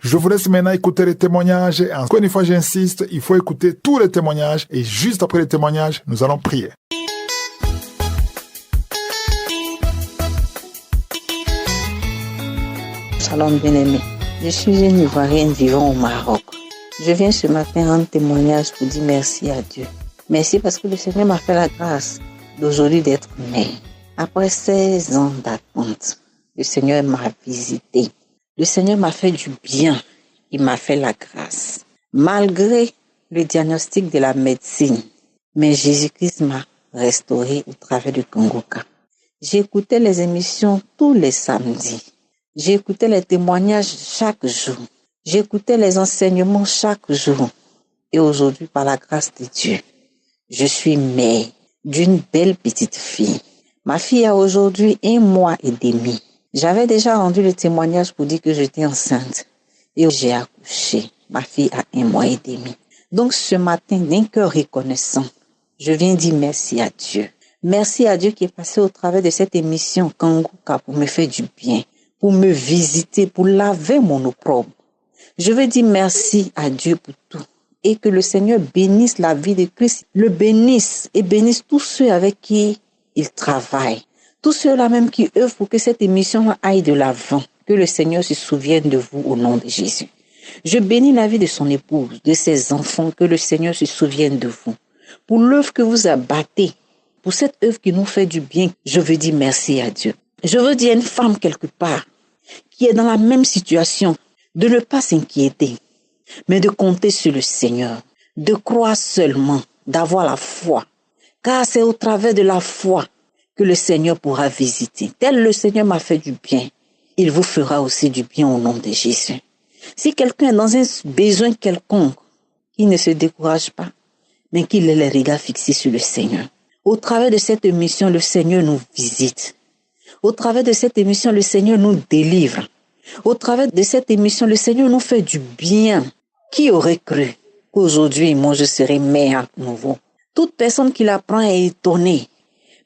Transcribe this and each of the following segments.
Je vous laisse maintenant écouter les témoignages. Et encore une fois, j'insiste, il faut écouter tous les témoignages. Et juste après les témoignages, nous allons prier. Shalom bien-aimé. Je suis une Ivoirienne vivant au Maroc. Je viens ce matin rendre témoignage pour dire merci à Dieu. Merci parce que le Seigneur m'a fait la grâce d'aujourd'hui d'être mère. Après 16 ans d'attente, le Seigneur m'a visité. Le Seigneur m'a fait du bien. Il m'a fait la grâce. Malgré le diagnostic de la médecine, mais Jésus-Christ m'a restauré au travers du Congoca. J'écoutais les émissions tous les samedis. J'écoutais les témoignages chaque jour. J'écoutais les enseignements chaque jour. Et aujourd'hui, par la grâce de Dieu, je suis mère d'une belle petite fille. Ma fille a aujourd'hui 1 mois et demi. J'avais déjà rendu le témoignage pour dire que j'étais enceinte. Et j'ai accouché. Ma fille a 1 mois et demi. Donc ce matin, d'un cœur reconnaissant, je viens dire merci à Dieu. Merci à Dieu qui est passé au travers de cette émission Kangoka pour me faire du bien, pour me visiter, pour laver mon opprobre. Je veux dire merci à Dieu pour tout. Et que le Seigneur bénisse la vie de Christ, le bénisse et bénisse tous ceux avec qui il travaille. Tous ceux-là même qui œuvrent pour que cette émission aille de l'avant. Que le Seigneur se souvienne de vous au nom de Jésus. Je bénis la vie de son épouse, de ses enfants. Que le Seigneur se souvienne de vous. Pour l'œuvre que vous abattez, pour cette œuvre qui nous fait du bien, je veux dire merci à Dieu. Je veux dire à une femme quelque part qui est dans la même situation, de ne pas s'inquiéter, mais de compter sur le Seigneur, de croire seulement, d'avoir la foi, car c'est au travers de la foi que le Seigneur pourra visiter. Tel le Seigneur m'a fait du bien, il vous fera aussi du bien au nom de Jésus. Si quelqu'un est dans un besoin quelconque, qu'il ne se décourage pas, mais qu'il ait les regards fixés sur le Seigneur. Au travers de cette émission, le Seigneur nous visite. Au travers de cette émission, le Seigneur nous délivre. Au travers de cette émission, le Seigneur nous fait du bien. Qui aurait cru qu'aujourd'hui, moi, je serais mère à nouveau? Toute personne qui l'apprend est étonnée.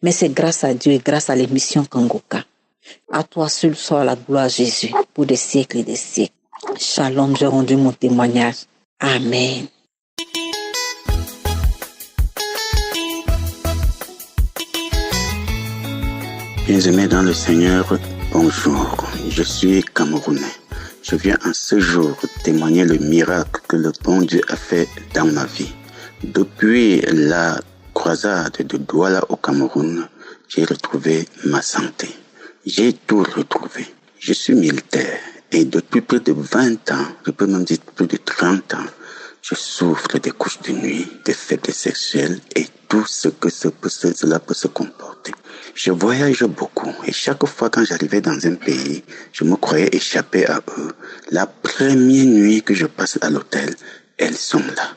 Mais c'est grâce à Dieu et grâce à l'émission Kangoka. À toi seul soit la gloire, Jésus, pour des siècles et des siècles. Shalom, j'ai rendu mon témoignage. Amen. Bien-aimés dans le Seigneur, bonjour. Je suis Camerounais. Je viens en ce jour témoigner le miracle que le bon Dieu a fait dans ma vie. Depuis la croisade de Douala au Cameroun, j'ai retrouvé ma santé. J'ai tout retrouvé. Je suis militaire et depuis plus de 20 ans, je peux même dire plus de 30 ans, je souffre des couches de nuit, des faiblesses sexuelles et tout ce que cela peut se comporter. Je voyage beaucoup et chaque fois quand j'arrivais dans un pays, je me croyais échapper à eux. La première nuit que je passe à l'hôtel, elles sont là.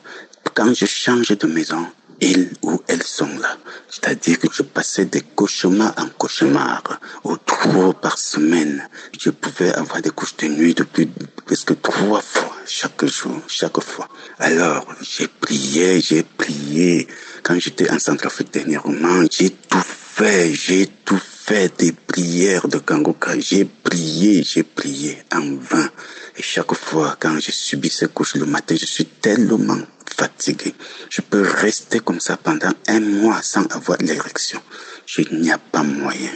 Quand je change de maison, ils ou elles sont là. C'est-à-dire que je passais des cauchemars en cauchemars, au 3 par semaine. Je pouvais avoir des couches de nuit depuis presque 3 fois, chaque jour, chaque fois. Alors, j'ai prié. Quand j'étais en Centrafrique dernièrement, j'ai tout fait des prières de Kangoka. J'ai prié en vain. Et chaque fois, quand je subis ces couches le matin, je suis tellement fatigué. Je peux rester comme ça pendant 1 mois sans avoir l'érection. Il n'y a pas moyen,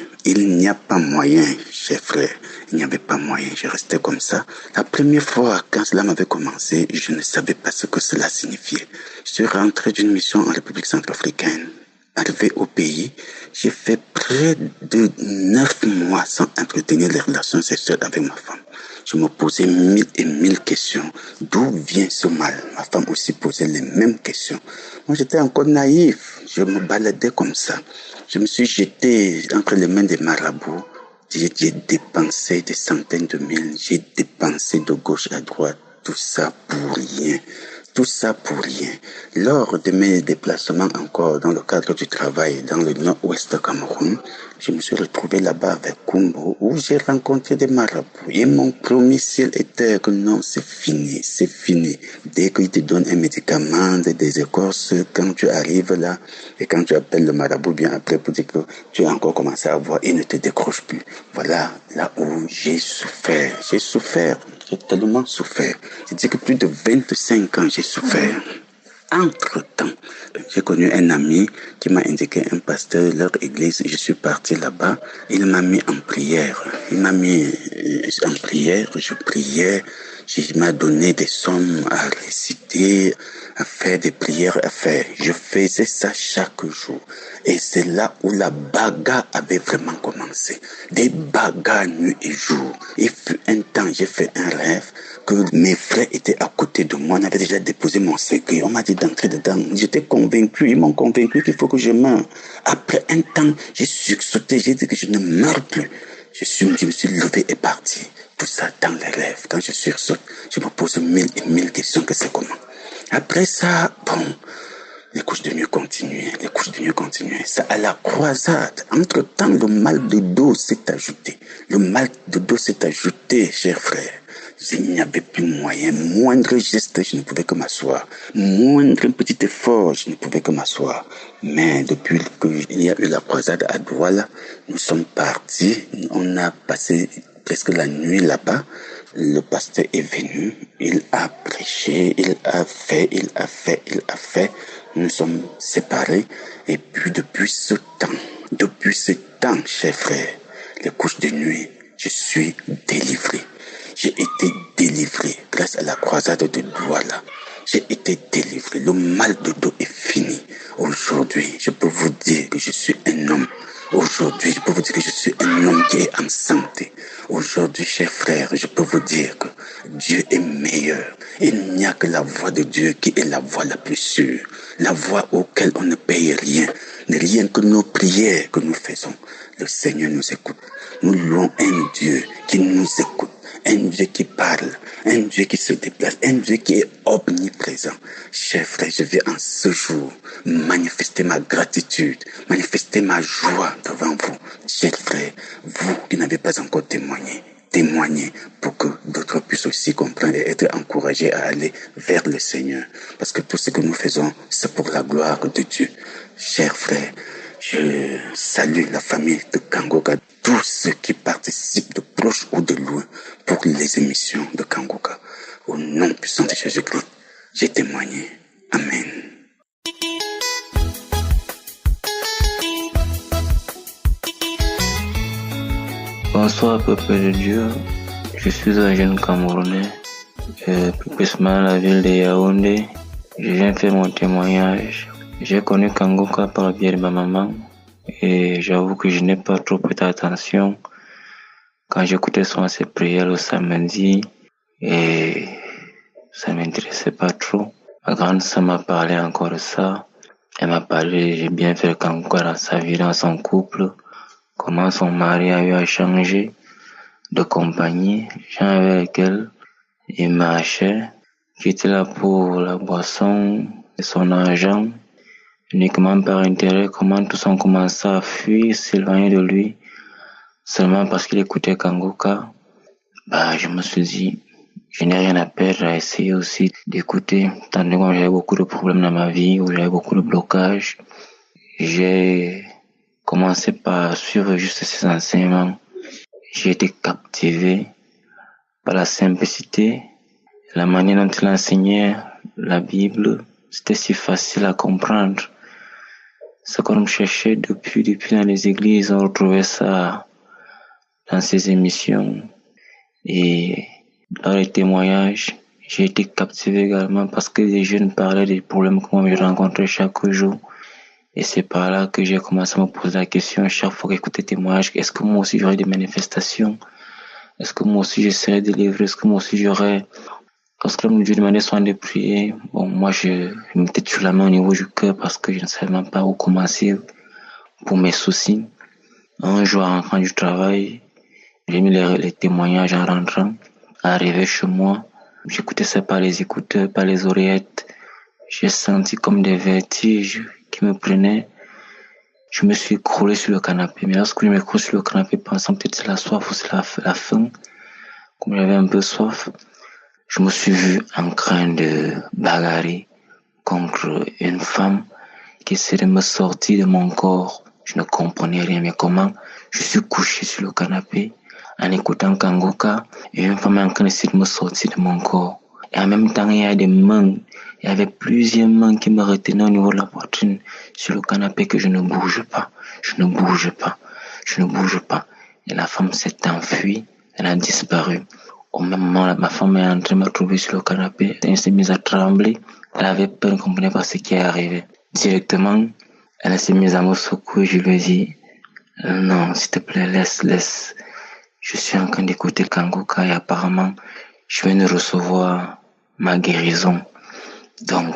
chers frères. Il n'y avait pas moyen. Je restais comme ça. La première fois, quand cela m'avait commencé, je ne savais pas ce que cela signifiait. Je suis rentré d'une mission en République centrafricaine. Arrivé au pays, j'ai fait près de 9 mois sans entretenir les relations sexuelles avec ma femme. Je me posais 1000 et 1000 questions. D'où vient ce mal? Ma femme aussi posait les mêmes questions. Moi, j'étais encore naïf. Je me baladais comme ça. Je me suis jeté entre les mains des marabouts. J'ai dépensé des centaines de mille. J'ai dépensé de gauche à droite. Tout ça pour rien. Lors de mes déplacements encore dans le cadre du travail dans le nord-ouest Cameroun, je me suis retrouvé là-bas avec Kumbo où j'ai rencontré des marabouts. Et mon premier ciel était que non, c'est fini. Dès qu'ils te donnent un médicament, des écorces, quand tu arrives là et quand tu appelles le marabout bien après pour dire que tu as encore commencé à voir, il ne te décroche plus. Voilà là où j'ai souffert. J'ai tellement souffert. Je dis que plus de 25 ans, j'ai souffert. Entre-temps, j'ai connu un ami qui m'a indiqué un pasteur de leur église. Je suis parti là-bas. Il m'a mis en prière. Il m'a mis en prière. Je priais. Il m'a donné des sommes à réciter, à faire des prières à faire. Je faisais ça chaque jour. Et c'est là où la bagarre avait vraiment commencé. Des bagarres nuit et jour. Il fut un temps, j'ai fait un rêve que mes frères étaient à côté de moi. On avait déjà déposé mon secret. On m'a dit d'entrer dedans. J'étais convaincu. Ils m'ont convaincu qu'il faut que je meure. Après un temps, j'ai sursauté. J'ai dit que je ne meurs plus. Je me suis levé et parti. Tout ça dans les rêves. Quand je sursaute, je me pose mille et mille questions que c'est comment. Après ça, bon, les couches de nuit continuaient. Ça à la croisade. Entre-temps, le mal de dos s'est ajouté. Chers frères. Il n'y avait plus moyen. Moindre geste, je ne pouvais que m'asseoir. Moindre petit effort, je ne pouvais que m'asseoir. Mais depuis qu'il y a eu la croisade à Douala, nous sommes partis. On a passé presque la nuit là-bas. Le pasteur est venu. Il a prêché. Il a fait. Nous nous sommes séparés. Et puis depuis ce temps, chers frères, les couches de nuit, je suis délivré. J'ai été délivré grâce à la croisade de Douala. J'ai été délivré. Le mal de dos est fini. Aujourd'hui, je peux vous dire que je suis un homme. Aujourd'hui, je peux vous dire que je suis un homme qui est en santé. Aujourd'hui, chers frères, je peux vous dire que Dieu est meilleur. Il n'y a que la voix de Dieu qui est la voix la plus sûre. La voix auquel on ne paye rien. Rien que nos prières que nous faisons. Le Seigneur nous écoute. Nous louons un Dieu qui nous écoute. Un Dieu qui parle, un Dieu qui se déplace, un Dieu qui est omniprésent. Chers frères, je viens en ce jour manifester ma gratitude, manifester ma joie devant vous. Chers frères, vous qui n'avez pas encore témoignez pour que d'autres puissent aussi comprendre et être encouragés à aller vers le Seigneur. Parce que tout ce que nous faisons, c'est pour la gloire de Dieu. Chers frères, je salue la famille de Kangoka, tous ceux qui participent de proche ou de loin pour les émissions de Kangoka. Au nom puissant de Jésus-Christ, j'ai témoigné. Amen. Bonsoir, peuple de Dieu. Je suis un jeune Camerounais, plus précisément à la ville de Yaoundé. Je viens faire mon témoignage. J'ai connu Kangoka par le biais de ma maman et j'avoue que je n'ai pas trop prêté attention quand j'écoutais souvent ses prières le samedi et ça m'intéressait pas trop. Ma grande sœur m'a parlé encore de ça. Elle m'a parlé, j'ai bien fait Kangoka dans sa vie, dans son couple, comment son mari a eu à changer de compagnie, les gens avec lesquels il marchait, qui étaient là pour la boisson et son argent, uniquement par intérêt, comment tous ont commencé à fuir, s'éloigner de lui, seulement parce qu'il écoutait Kangoka. Je me suis dit, je n'ai rien à perdre à essayer aussi d'écouter, tant que j'avais beaucoup de problèmes dans ma vie, où j'avais beaucoup de blocages. J'ai commencé par suivre juste ses enseignements. J'ai été captivé par la simplicité, la manière dont il enseignait la Bible. C'était si facile à comprendre. Ce qu'on cherchait depuis dans les églises, on retrouvait ça dans ses émissions. Et dans les témoignages, j'ai été captivé également parce que les jeunes parlaient des problèmes que moi je rencontrais chaque jour. Et c'est par là que j'ai commencé à me poser la question chaque fois que j'écoutais des témoignages. Est-ce que moi aussi j'aurais des manifestations? Est-ce que moi aussi je serais délivré? Est-ce que moi aussi j'aurais... Lorsque l'homme de Dieu demandait soin de prier, moi je mettais toujours la main au niveau du cœur parce que je ne savais même pas où commencer pour mes soucis. Un jour, en rentrant du travail, j'ai mis les témoignages en rentrant, arrivé chez moi. J'écoutais ça par les écouteurs, par les oreillettes. J'ai senti comme des vertiges qui me prenaient. Je me suis écroulé sur le canapé. Mais lorsque je m'écroule sur le canapé, pensant peut-être c'est la soif ou c'est la faim, comme j'avais un peu soif, je me suis vu en train de bagarrer contre une femme qui essayait de me sortir de mon corps. Je ne comprenais rien, mais comment? Je suis couché sur le canapé, en écoutant Kangoka, et une femme en train de me sortir de mon corps. Et en même temps, il y a des mains, il y avait plusieurs mains qui me retenaient au niveau de la poitrine sur le canapé que je ne bouge pas. Je ne bouge pas. Je ne bouge pas. Et la femme s'est enfuie, elle a disparu. Au même moment, ma femme est entrée me trouver sur le canapé, elle s'est mise à trembler. Elle avait peur, elle ne comprenait pas ce qui est arrivé. Directement, elle s'est mise à me secouer, je lui ai dit, non, s'il te plaît, laisse. Je suis en train d'écouter Kangoka et apparemment, je viens de recevoir ma guérison. Donc,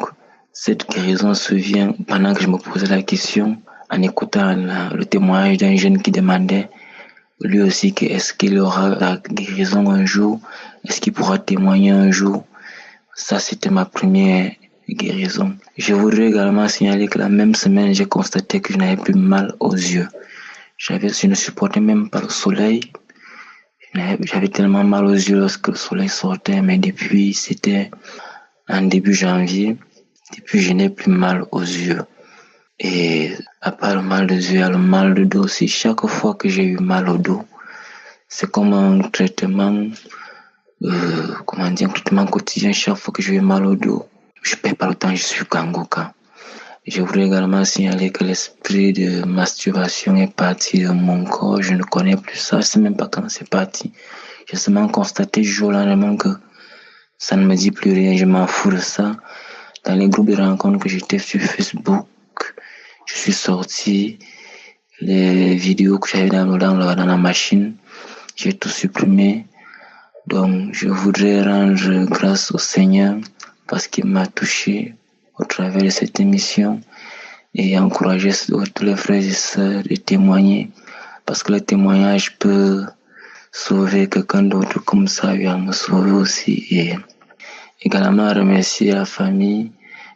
cette guérison se vient pendant que je me posais la question, en écoutant le témoignage d'un jeune qui demandait lui aussi que est-ce qu'il aura la guérison un jour, est-ce qu'il pourra témoigner un jour. Ça, c'était ma première guérison. Je voudrais également signaler que la même semaine, j'ai constaté que je n'avais plus mal aux yeux. Je ne supportais même pas le soleil. J'avais tellement mal aux yeux lorsque le soleil sortait, mais c'était en début janvier, depuis je n'ai plus mal aux yeux. Et à part le mal de yeux, il y a le mal de dos aussi. Chaque fois que j'ai eu mal au dos, c'est comme un traitement, un traitement quotidien. Chaque fois que j'ai eu mal au dos, je perds pas le temps, je suis Kangoka. Je voudrais également signaler que l'esprit de masturbation est parti de mon corps. Je ne connais plus ça, je sais même pas quand c'est parti. J'ai seulement constaté du jour au lendemain que ça ne me dit plus rien, je m'en fous de ça. Dans les groupes de rencontres que j'étais sur Facebook, je suis sorti, les vidéos que j'avais dans la machine, j'ai tout supprimé. Donc, je voudrais rendre grâce au Seigneur parce qu'il m'a touché au travers de cette émission et encourager tous les frères et sœurs de témoigner parce que le témoignage peut sauver quelqu'un d'autre comme ça vient me sauver aussi. Et également remercier la famille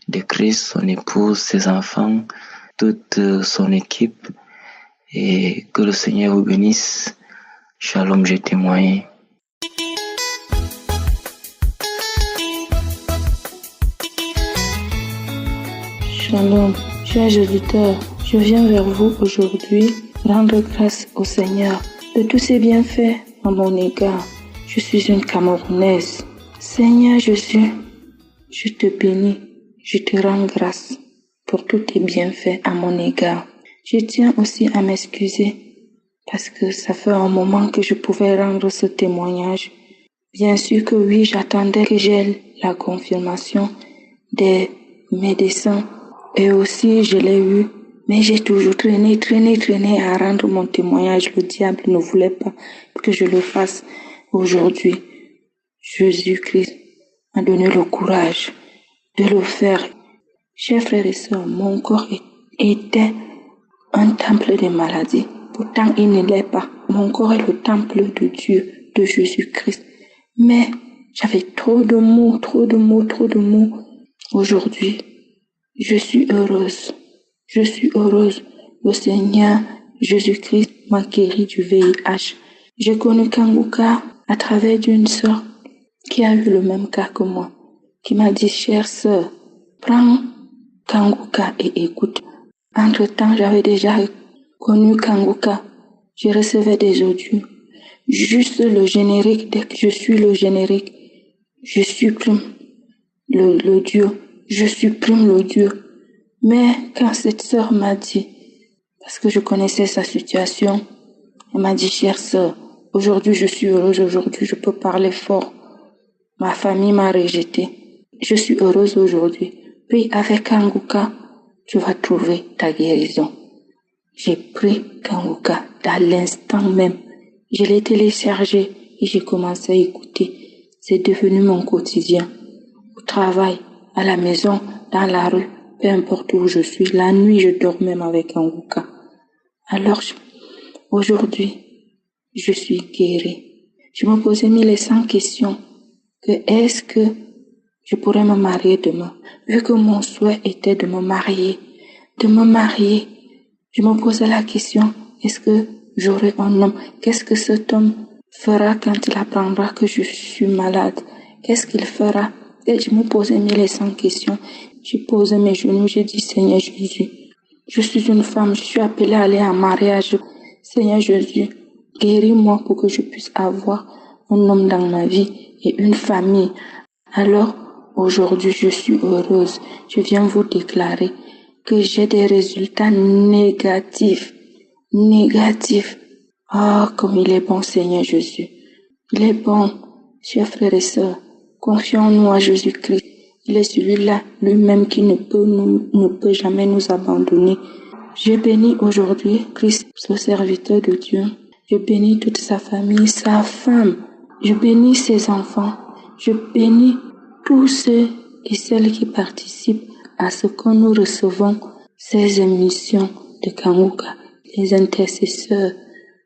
de Christ, son épouse, ses enfants, toute son équipe et que le Seigneur vous bénisse. Shalom, j'ai témoigné. Shalom, chers auditeurs, je viens vers vous aujourd'hui rendre grâce au Seigneur de tous ses bienfaits à mon égard. Je suis une Camerounaise. Seigneur Jésus, je te bénis, je te rends grâce pour tous tes bienfaits à mon égard. Je tiens aussi à m'excuser parce que ça fait un moment que je pouvais rendre ce témoignage. Bien sûr que oui, j'attendais que j'aie la confirmation des médecins et aussi je l'ai eu, mais j'ai toujours traîné à rendre mon témoignage. Le diable ne voulait pas que je le fasse aujourd'hui. Jésus-Christ m'a donné le courage de le faire. Chers frères et sœurs, mon corps était un temple de maladie. Pourtant, il ne l'est pas. Mon corps est le temple de Dieu, de Jésus-Christ. Mais j'avais trop de maux. Aujourd'hui, je suis heureuse. Le Seigneur Jésus-Christ m'a guéri du VIH. J'ai connu Kangoka à travers d'une sœur qui a eu le même cas que moi, qui m'a dit, chère sœur, prends Kangoka et écoute. Entre-temps, j'avais déjà connu Kangoka. Je recevais des audios. Juste le générique, dès que je suis le générique, je supprime l'audio. Je supprime l'audio. Mais quand cette sœur m'a dit, parce que je connaissais sa situation, elle m'a dit, chère sœur, aujourd'hui je suis heureuse, aujourd'hui je peux parler fort. Ma famille m'a rejetée. Je suis heureuse aujourd'hui. Puis avec Kangoka, tu vas trouver ta guérison. J'ai pris Kangoka dans l'instant même. Je l'ai téléchargé et j'ai commencé à écouter. C'est devenu mon quotidien. Au travail, à la maison, dans la rue, peu importe où je suis. La nuit, je dors même avec Kangoka. Alors, aujourd'hui, je suis guérie. Je me posais 1100 questions. Est-ce que je pourrais me marier demain? Vu que mon souhait était de me marier, je me posais la question, est-ce que j'aurai un homme? Qu'est-ce que cet homme fera quand il apprendra que je suis malade? Qu'est-ce qu'il fera? Et je me posais 1100 questions. J'ai posé mes genoux, j'ai dit, Seigneur Jésus, je suis une femme, je suis appelée à aller en mariage. Seigneur Jésus, Guéris-moi pour que je puisse avoir un homme dans ma vie et une famille. Alors, aujourd'hui, je suis heureuse. Je viens vous déclarer que j'ai des résultats négatifs. Oh, comme il est bon, Seigneur Jésus. Il est bon. Chers frères et sœurs, confions-nous à Jésus-Christ. Il est celui-là lui-même qui ne peut jamais nous abandonner. Je bénis aujourd'hui Christ, ce serviteur de Dieu. Je bénis toute sa famille, sa femme. Je bénis ses enfants. Je bénis tous ceux et celles qui participent à ce que nous recevons, ces émissions de Kanguka, les intercesseurs.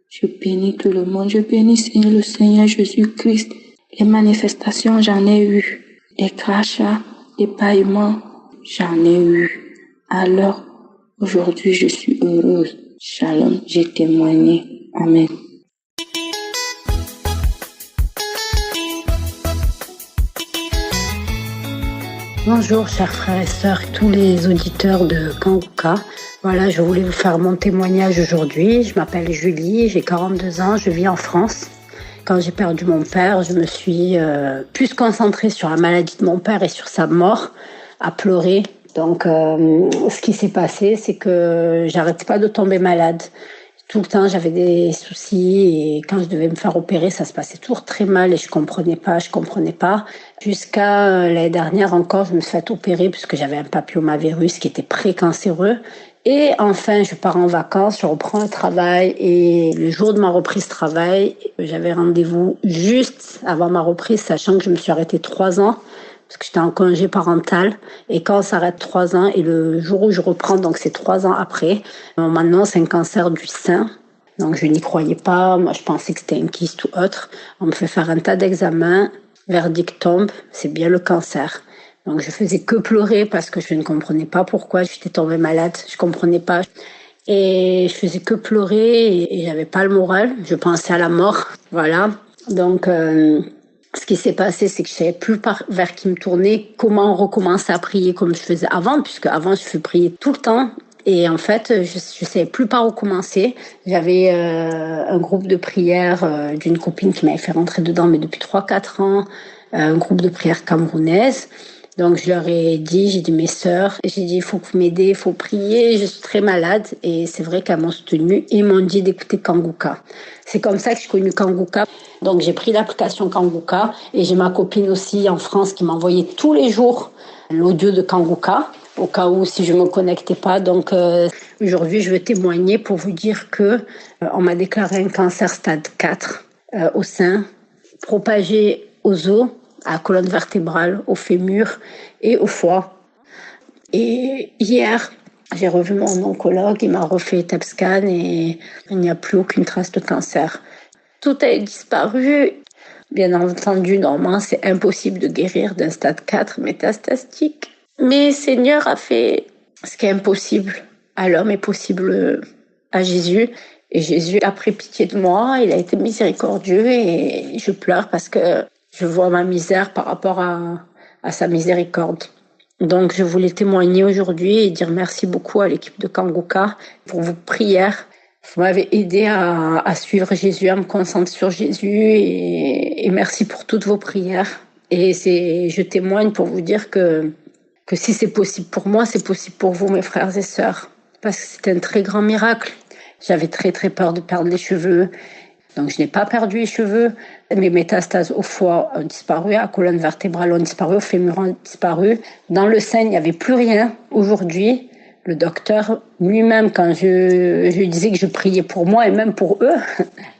Je bénis tout le monde. Je bénis le Seigneur Jésus-Christ. Les manifestations, j'en ai eu. Les crachats, les bâillements, j'en ai eu. Alors, aujourd'hui, je suis heureuse. Shalom, j'ai témoigné. Amen. Bonjour chers frères et sœurs, tous les auditeurs de Kanguka. Voilà, je voulais vous faire mon témoignage aujourd'hui. Je m'appelle Julie, j'ai 42 ans, je vis en France. Quand j'ai perdu mon père, je me suis plus concentrée sur la maladie de mon père et sur sa mort, à pleurer. Donc, ce qui s'est passé, c'est que j'arrêtais pas de tomber malade. Tout le temps, j'avais des soucis et quand je devais me faire opérer, ça se passait toujours très mal et je comprenais pas. Jusqu'à l'année dernière encore, je me suis fait opérer puisque j'avais un papillomavirus qui était précancéreux. Et enfin, je pars en vacances, je reprends le travail et le jour de ma reprise travail, j'avais rendez-vous juste avant ma reprise, sachant que je me suis arrêtée 3 ans parce que j'étais en congé parental. Et quand on s'arrête 3 ans et le jour où je reprends, donc c'est 3 ans après, on m'annonce un cancer du sein. Donc je n'y croyais pas, moi je pensais que c'était un kyste ou autre. On me fait faire un tas d'examens, verdict tombe, c'est bien le cancer. Donc je faisais que pleurer parce que je ne comprenais pas pourquoi j'étais tombée malade, je comprenais pas. Et je faisais que pleurer et j'avais pas le moral, je pensais à la mort, voilà. Donc ce qui s'est passé, c'est que je savais plus vers qui me tourner, comment recommencer à prier comme je faisais avant, puisque avant je priais tout le temps. Et en fait, je savais plus par où commencer. J'avais un groupe de prière d'une copine qui m'avait fait rentrer dedans, mais depuis 3-4 ans, un groupe de prière camerounaise. Donc je leur ai dit, j'ai dit mes sœurs, j'ai dit il faut que vous m'aidez, il faut prier, je suis très malade. Et c'est vrai qu'elles m'ont soutenue et m'ont dit d'écouter Kanguka. C'est comme ça que j'ai connu Kanguka. Donc j'ai pris l'application Kanguka et j'ai ma copine aussi en France qui m'envoyait tous les jours l'audio de Kanguka au cas où si je me connectais pas. Donc aujourd'hui je veux témoigner pour vous dire que on m'a déclaré un cancer stade 4 au sein, propagé aux os, à la colonne vertébrale, au fémur et au foie. Et hier, j'ai revu mon oncologue, il m'a refait TEP scan et il n'y a plus aucune trace de cancer. Tout a disparu. Bien entendu, normalement, c'est impossible de guérir d'un stade 4 métastatique. Mais Seigneur a fait ce qui est impossible à l'homme est possible à Jésus. Et Jésus a pris pitié de moi, il a été miséricordieux et je pleure parce que je vois ma misère par rapport à sa miséricorde. Donc, je voulais témoigner aujourd'hui et dire merci beaucoup à l'équipe de Kanguka pour vos prières. Vous m'avez aidé à suivre Jésus, à me concentrer sur Jésus et merci pour toutes vos prières. Et je témoigne pour vous dire que si c'est possible pour moi, c'est possible pour vous, mes frères et sœurs. Parce que c'est un très grand miracle. J'avais très très peur de perdre les cheveux. Donc, je n'ai pas perdu les cheveux. Mes métastases au foie ont disparu, à la colonne vertébrale ont disparu, au fémur ont disparu. Dans le sein, il n'y avait plus rien. Aujourd'hui, le docteur lui-même, quand je lui disais que je priais pour moi et même pour eux,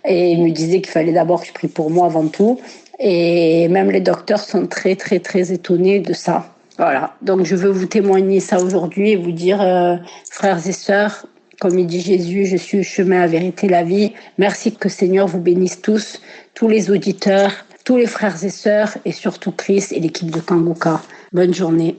et il me disait qu'il fallait d'abord que je prie pour moi avant tout. Et même les docteurs sont très, très, très étonnés de ça. Voilà. Donc, je veux vous témoigner ça aujourd'hui et vous dire, frères et sœurs, comme il dit Jésus, je suis le chemin, la vérité, la vie. Merci que Seigneur vous bénisse tous les auditeurs, tous les frères et sœurs, et surtout Christ et l'équipe de Kanguka. Bonne journée.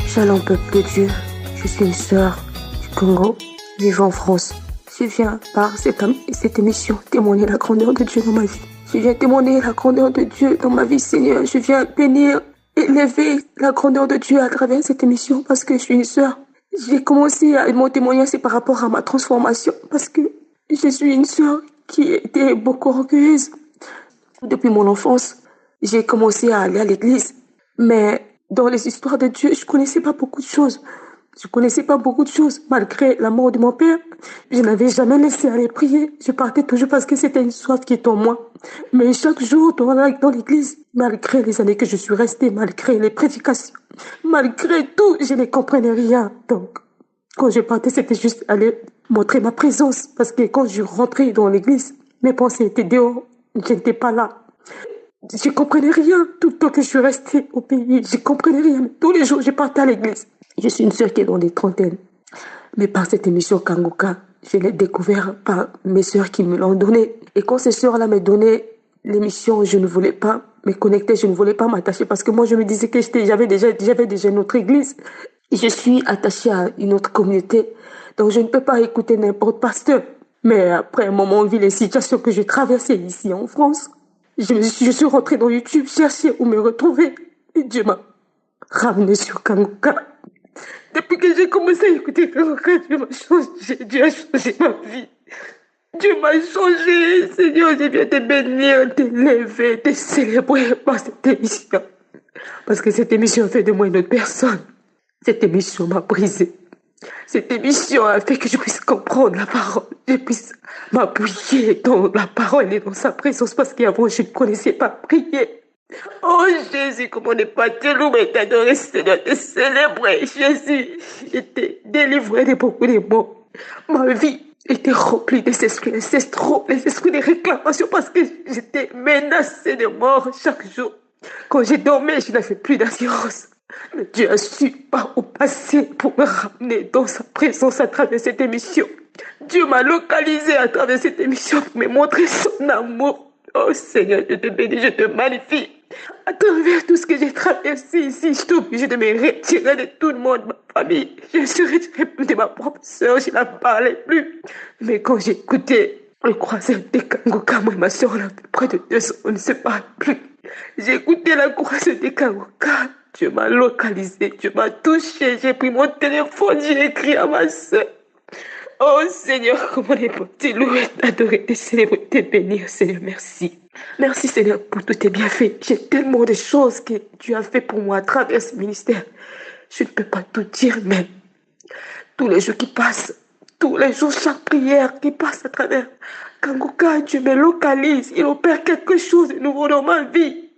Shalom peuple de Dieu, je suis une sœur du Congo, vivant en France. Je viens par cette émission témoigner la grandeur de Dieu dans ma vie. Je viens témoigner la grandeur de Dieu dans ma vie, Seigneur. Je viens bénir élever la grandeur de Dieu à travers cette émission parce que je suis une sœur. J'ai commencé mon témoignage, c'est par rapport à ma transformation parce que je suis une sœur qui était beaucoup orgueilleuse. Depuis mon enfance, j'ai commencé à aller à l'église. Mais dans les histoires de Dieu, je connaissais pas beaucoup de choses. Malgré la mort de mon père, je n'avais jamais laissé aller prier. Je partais toujours parce que c'était une soif qui était en moi. Mais chaque jour dans l'église, malgré les années que je suis restée, malgré les prédications, malgré tout, je ne comprenais rien. Donc, quand je partais, c'était juste aller montrer ma présence. Parce que quand je rentrais dans l'église, mes pensées étaient dehors. Je n'étais pas là. Je comprenais rien. Tout le temps que je suis restée au pays, je comprenais rien. Tous les jours, je partais à l'église. Je suis une sœur qui est dans les trentaines. Mais par cette émission Kanguka, je l'ai découvert par mes sœurs qui me l'ont donné. Et quand ces sœurs-là me donnaient l'émission, je ne voulais pas me connecter, je ne voulais pas m'attacher parce que moi, je me disais que j'avais déjà une autre église. Et je suis attachée à une autre communauté. Donc, je ne peux pas écouter n'importe pasteur. Mais après un moment, vu les situations que j'ai traversées ici en France, je suis rentrée dans YouTube, chercher où me retrouver. Et Dieu m'a ramenée sur Kanguka. Depuis que j'ai commencé à écouter Kanguka, Dieu m'a changé. Dieu a changé ma vie. Dieu m'a changé. Seigneur, je viens te bénir, t'élever, te célébrer par cette émission. Parce que cette émission a fait de moi une autre personne. Cette émission m'a brisé. Cette émission a fait que je puisse comprendre la parole. Je puisse m'appuyer dans la parole et dans sa présence. Parce qu'avant, je ne connaissais pas prier. Oh Jésus, comment ne pas te louer, t'adorer, Seigneur, te célébrer. Jésus, j'étais délivré de beaucoup de maux. Ma vie était remplie des esprits ancestraux, des esprits de réclamation parce que j'étais menacée de mort chaque jour. Quand j'ai dormi, je n'avais plus d'assurance. Mais Dieu a su par où passer pour me ramener dans sa présence à travers cette émission. Dieu m'a localisé à travers cette émission pour me montrer son amour. Oh Seigneur, je te bénis, je te magnifie. À travers tout ce que j'ai traversé ici, je suis obligée de me retirer de tout le monde, ma famille. Je suis retirée de ma propre soeur, je ne la parlais plus. Mais quand j'écoutais le croisement de Kanguka, moi et ma soeur, on a fait près de 2 ans, on ne se parle plus. J'ai écouté la croisée de Kanguka. Dieu m'a localisé, Dieu m'a touché. J'ai pris mon téléphone, j'ai écrit à ma soeur. Oh Seigneur, comment ne pas te louer, t'adorer, te célébrer, te bénir, Seigneur, merci. Merci Seigneur pour tous tes bienfaits. J'ai tellement de choses que tu as fait pour moi à travers ce ministère. Je ne peux pas tout dire, mais tous les jours qui passent, tous les jours, chaque prière qui passe à travers Kanguka, Dieu me localise. Il opère quelque chose de nouveau dans ma vie.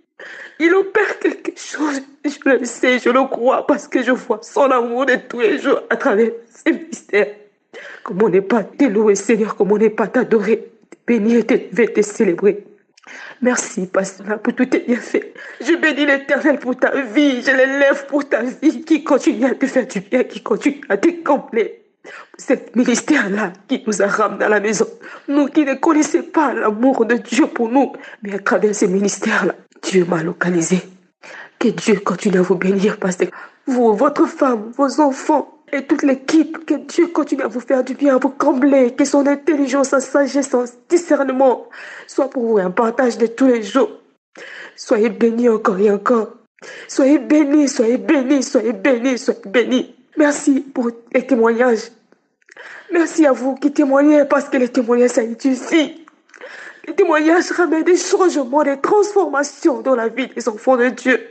Il opère quelque chose, je le sais, je le crois, parce que je vois son amour de tous les jours à travers ce mystère. Comment ne pas te louer, Seigneur, comment ne pas t'adorer, te bénir, te célébrer. Merci, Pasteur, pour tout tes bienfaits. Je bénis l'Éternel pour ta vie, je l'élève pour ta vie, qui continue à te faire du bien, qui continue à te combler. Cet ministère-là qui nous a ramenés à la maison. Nous qui ne connaissions pas l'amour de Dieu pour nous, mais à travers ce ministère-là, Dieu m'a localisé. Que Dieu continue à vous bénir, Pasteur. Vous, votre femme, vos enfants et toute l'équipe, que Dieu continue à vous faire du bien, à vous combler, que son intelligence, sa sagesse, son discernement soit pour vous un partage de tous les jours. Soyez bénis encore et encore. Soyez bénis, soyez bénis, soyez bénis, soyez bénis. Merci pour les témoignages. Merci à vous qui témoignez parce que les témoignages, ça édifie. Les témoignages ramènent des changements, des transformations dans la vie des enfants de Dieu.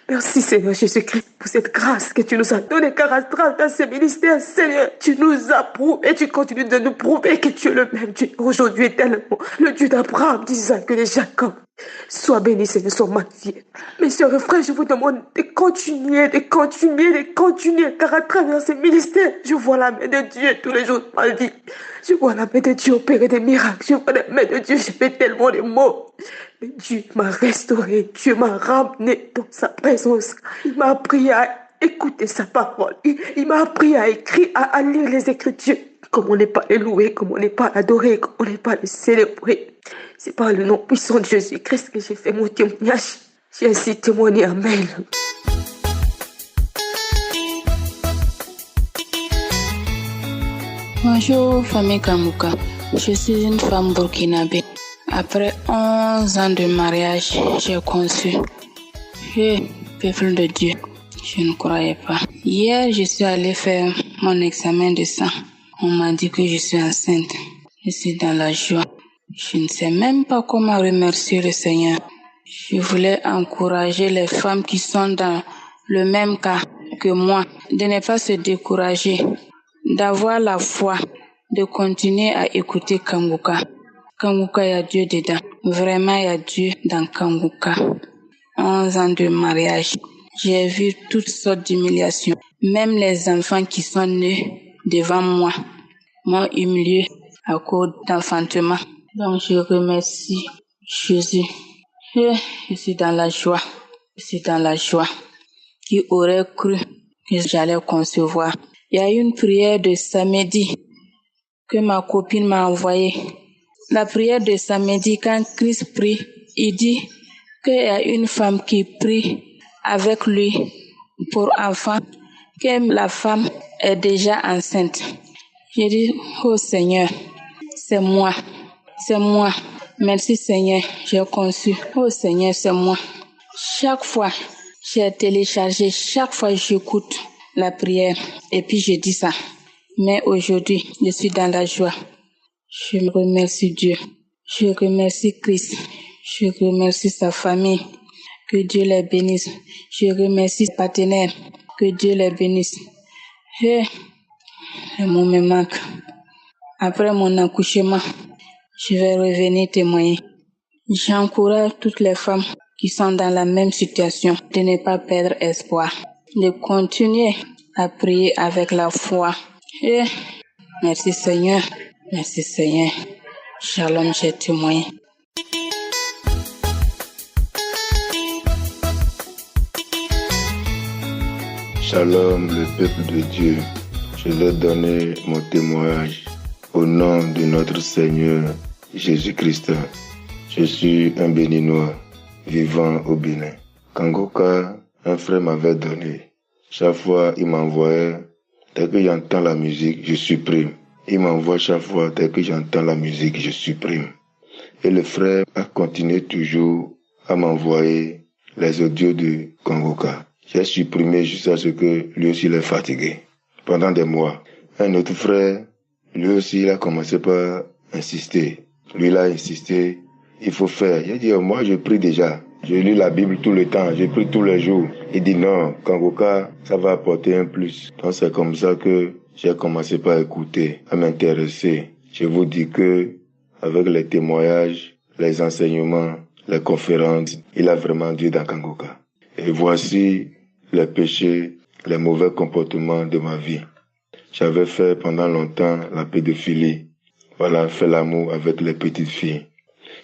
Merci Seigneur Jésus-Christ pour cette grâce que tu nous as donnée, car à travers ce ministère, Seigneur, tu nous as prouvé et tu continues de nous prouver que tu es le même Dieu aujourd'hui éternellement, le Dieu d'Abraham, d'Isaac et de Jacob. Sois béni, Seigneur, sois magnifié. Mes sœurs et frères, je vous demande de continuer, car à travers ce ministère, je vois la main de Dieu tous les jours de ma vie. Je vois la main de Dieu opérer des miracles. Je vois la main de Dieu, j'ai fait tellement de mots. Mais Dieu m'a restauré, Dieu m'a ramené dans sa présence. Il m'a appris à écouter sa parole. Il m'a appris à écrire, à lire les Écritures. Comment ne pas les louer, comment ne pas l'adorer, comment ne pas le célébrer. C'est par le nom puissant de Jésus-Christ que j'ai fait mon témoignage. J'ai ainsi témoigné. Amen. Bonjour, famille Kanguka. Je suis une femme burkinabé. Après 11 ans de mariage, j'ai conçu. peuple de Dieu. Je ne croyais pas. Hier, je suis allée faire mon examen de sang. On m'a dit que je suis enceinte. Je suis dans la joie. Je ne sais même pas comment remercier le Seigneur. Je voulais encourager les femmes qui sont dans le même cas que moi, de ne pas se décourager, d'avoir la foi, de continuer à écouter Kanguka. Kanguka, il y a Dieu dedans. Vraiment, il y a Dieu dans Kanguka. 11 ans de mariage. J'ai vu toutes sortes d'humiliations. Même les enfants qui sont nés devant moi m'ont humilié à cause d'enfantement. Donc, je remercie Jésus. Je suis dans la joie. Je suis dans la joie. Qui aurait cru que j'allais concevoir? Il y a une prière de samedi que ma copine m'a envoyée. La prière de samedi, quand Christ prie, il dit qu'il y a une femme qui prie avec lui pour enfant, que la femme est déjà enceinte. J'ai dit, oh Seigneur, c'est moi. C'est moi. Merci Seigneur, j'ai conçu. Oh Seigneur, c'est moi. Chaque fois, j'ai téléchargé, chaque fois j'écoute la prière et puis je dis ça. Mais aujourd'hui, je suis dans la joie. Je remercie Dieu. Je remercie Christ. Je remercie sa famille. Que Dieu les bénisse. Je remercie ses partenaires. Que Dieu les bénisse. Le mot me manque. Après mon accouchement, je vais revenir témoigner. J'encourage toutes les femmes qui sont dans la même situation de ne pas perdre espoir, de continuer à prier avec la foi. Et merci Seigneur, merci Seigneur. Shalom, j'ai témoigné. Shalom, le peuple de Dieu. Je vais donner mon témoignage au nom de notre Seigneur Jésus-Christ. Je suis un Béninois vivant au Bénin. Kanguka, un frère m'avait donné. Chaque fois, il m'envoyait, dès que j'entends la musique, je supprime. Il m'envoie chaque fois, dès que j'entends la musique, je supprime. Et le frère a continué toujours à m'envoyer les audios de Kanguka. J'ai supprimé jusqu'à ce que lui aussi il est fatigué. Pendant des mois. Un autre frère, lui aussi, il a commencé par insister. Lui, il a insisté. Il faut faire. Il a dit, moi, je prie déjà. Je lis la Bible tout le temps. Je prie tous les jours. Il dit, non, Kanguka, ça va apporter un plus. Donc, c'est comme ça que j'ai commencé par écouter, à m'intéresser. Je vous dis que, avec les témoignages, les enseignements, les conférences, il a vraiment Dieu dans Kanguka. Et voici les péchés, les mauvais comportements de ma vie. J'avais fait pendant longtemps la pédophilie. Voilà, fait l'amour avec les petites filles.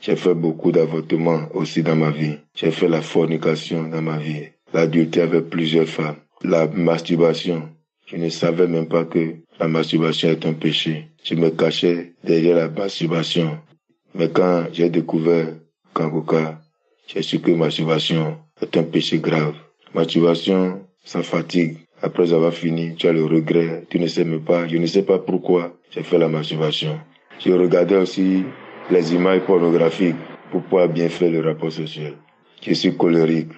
J'ai fait beaucoup d'avortements aussi dans ma vie. J'ai fait la fornication dans ma vie. L'adultère avec plusieurs femmes. La masturbation. Je ne savais même pas que la masturbation est un péché. Je me cachais derrière la masturbation. Mais quand j'ai découvert Kanguka, j'ai su que la masturbation est un péché grave. Masturbation, ça fatigue. Après avoir fini, tu as le regret. Tu ne sais même pas. Je ne sais pas pourquoi j'ai fait la masturbation. Je regardais aussi les images pornographiques pour pouvoir bien faire le rapport sexuel. Je suis colérique.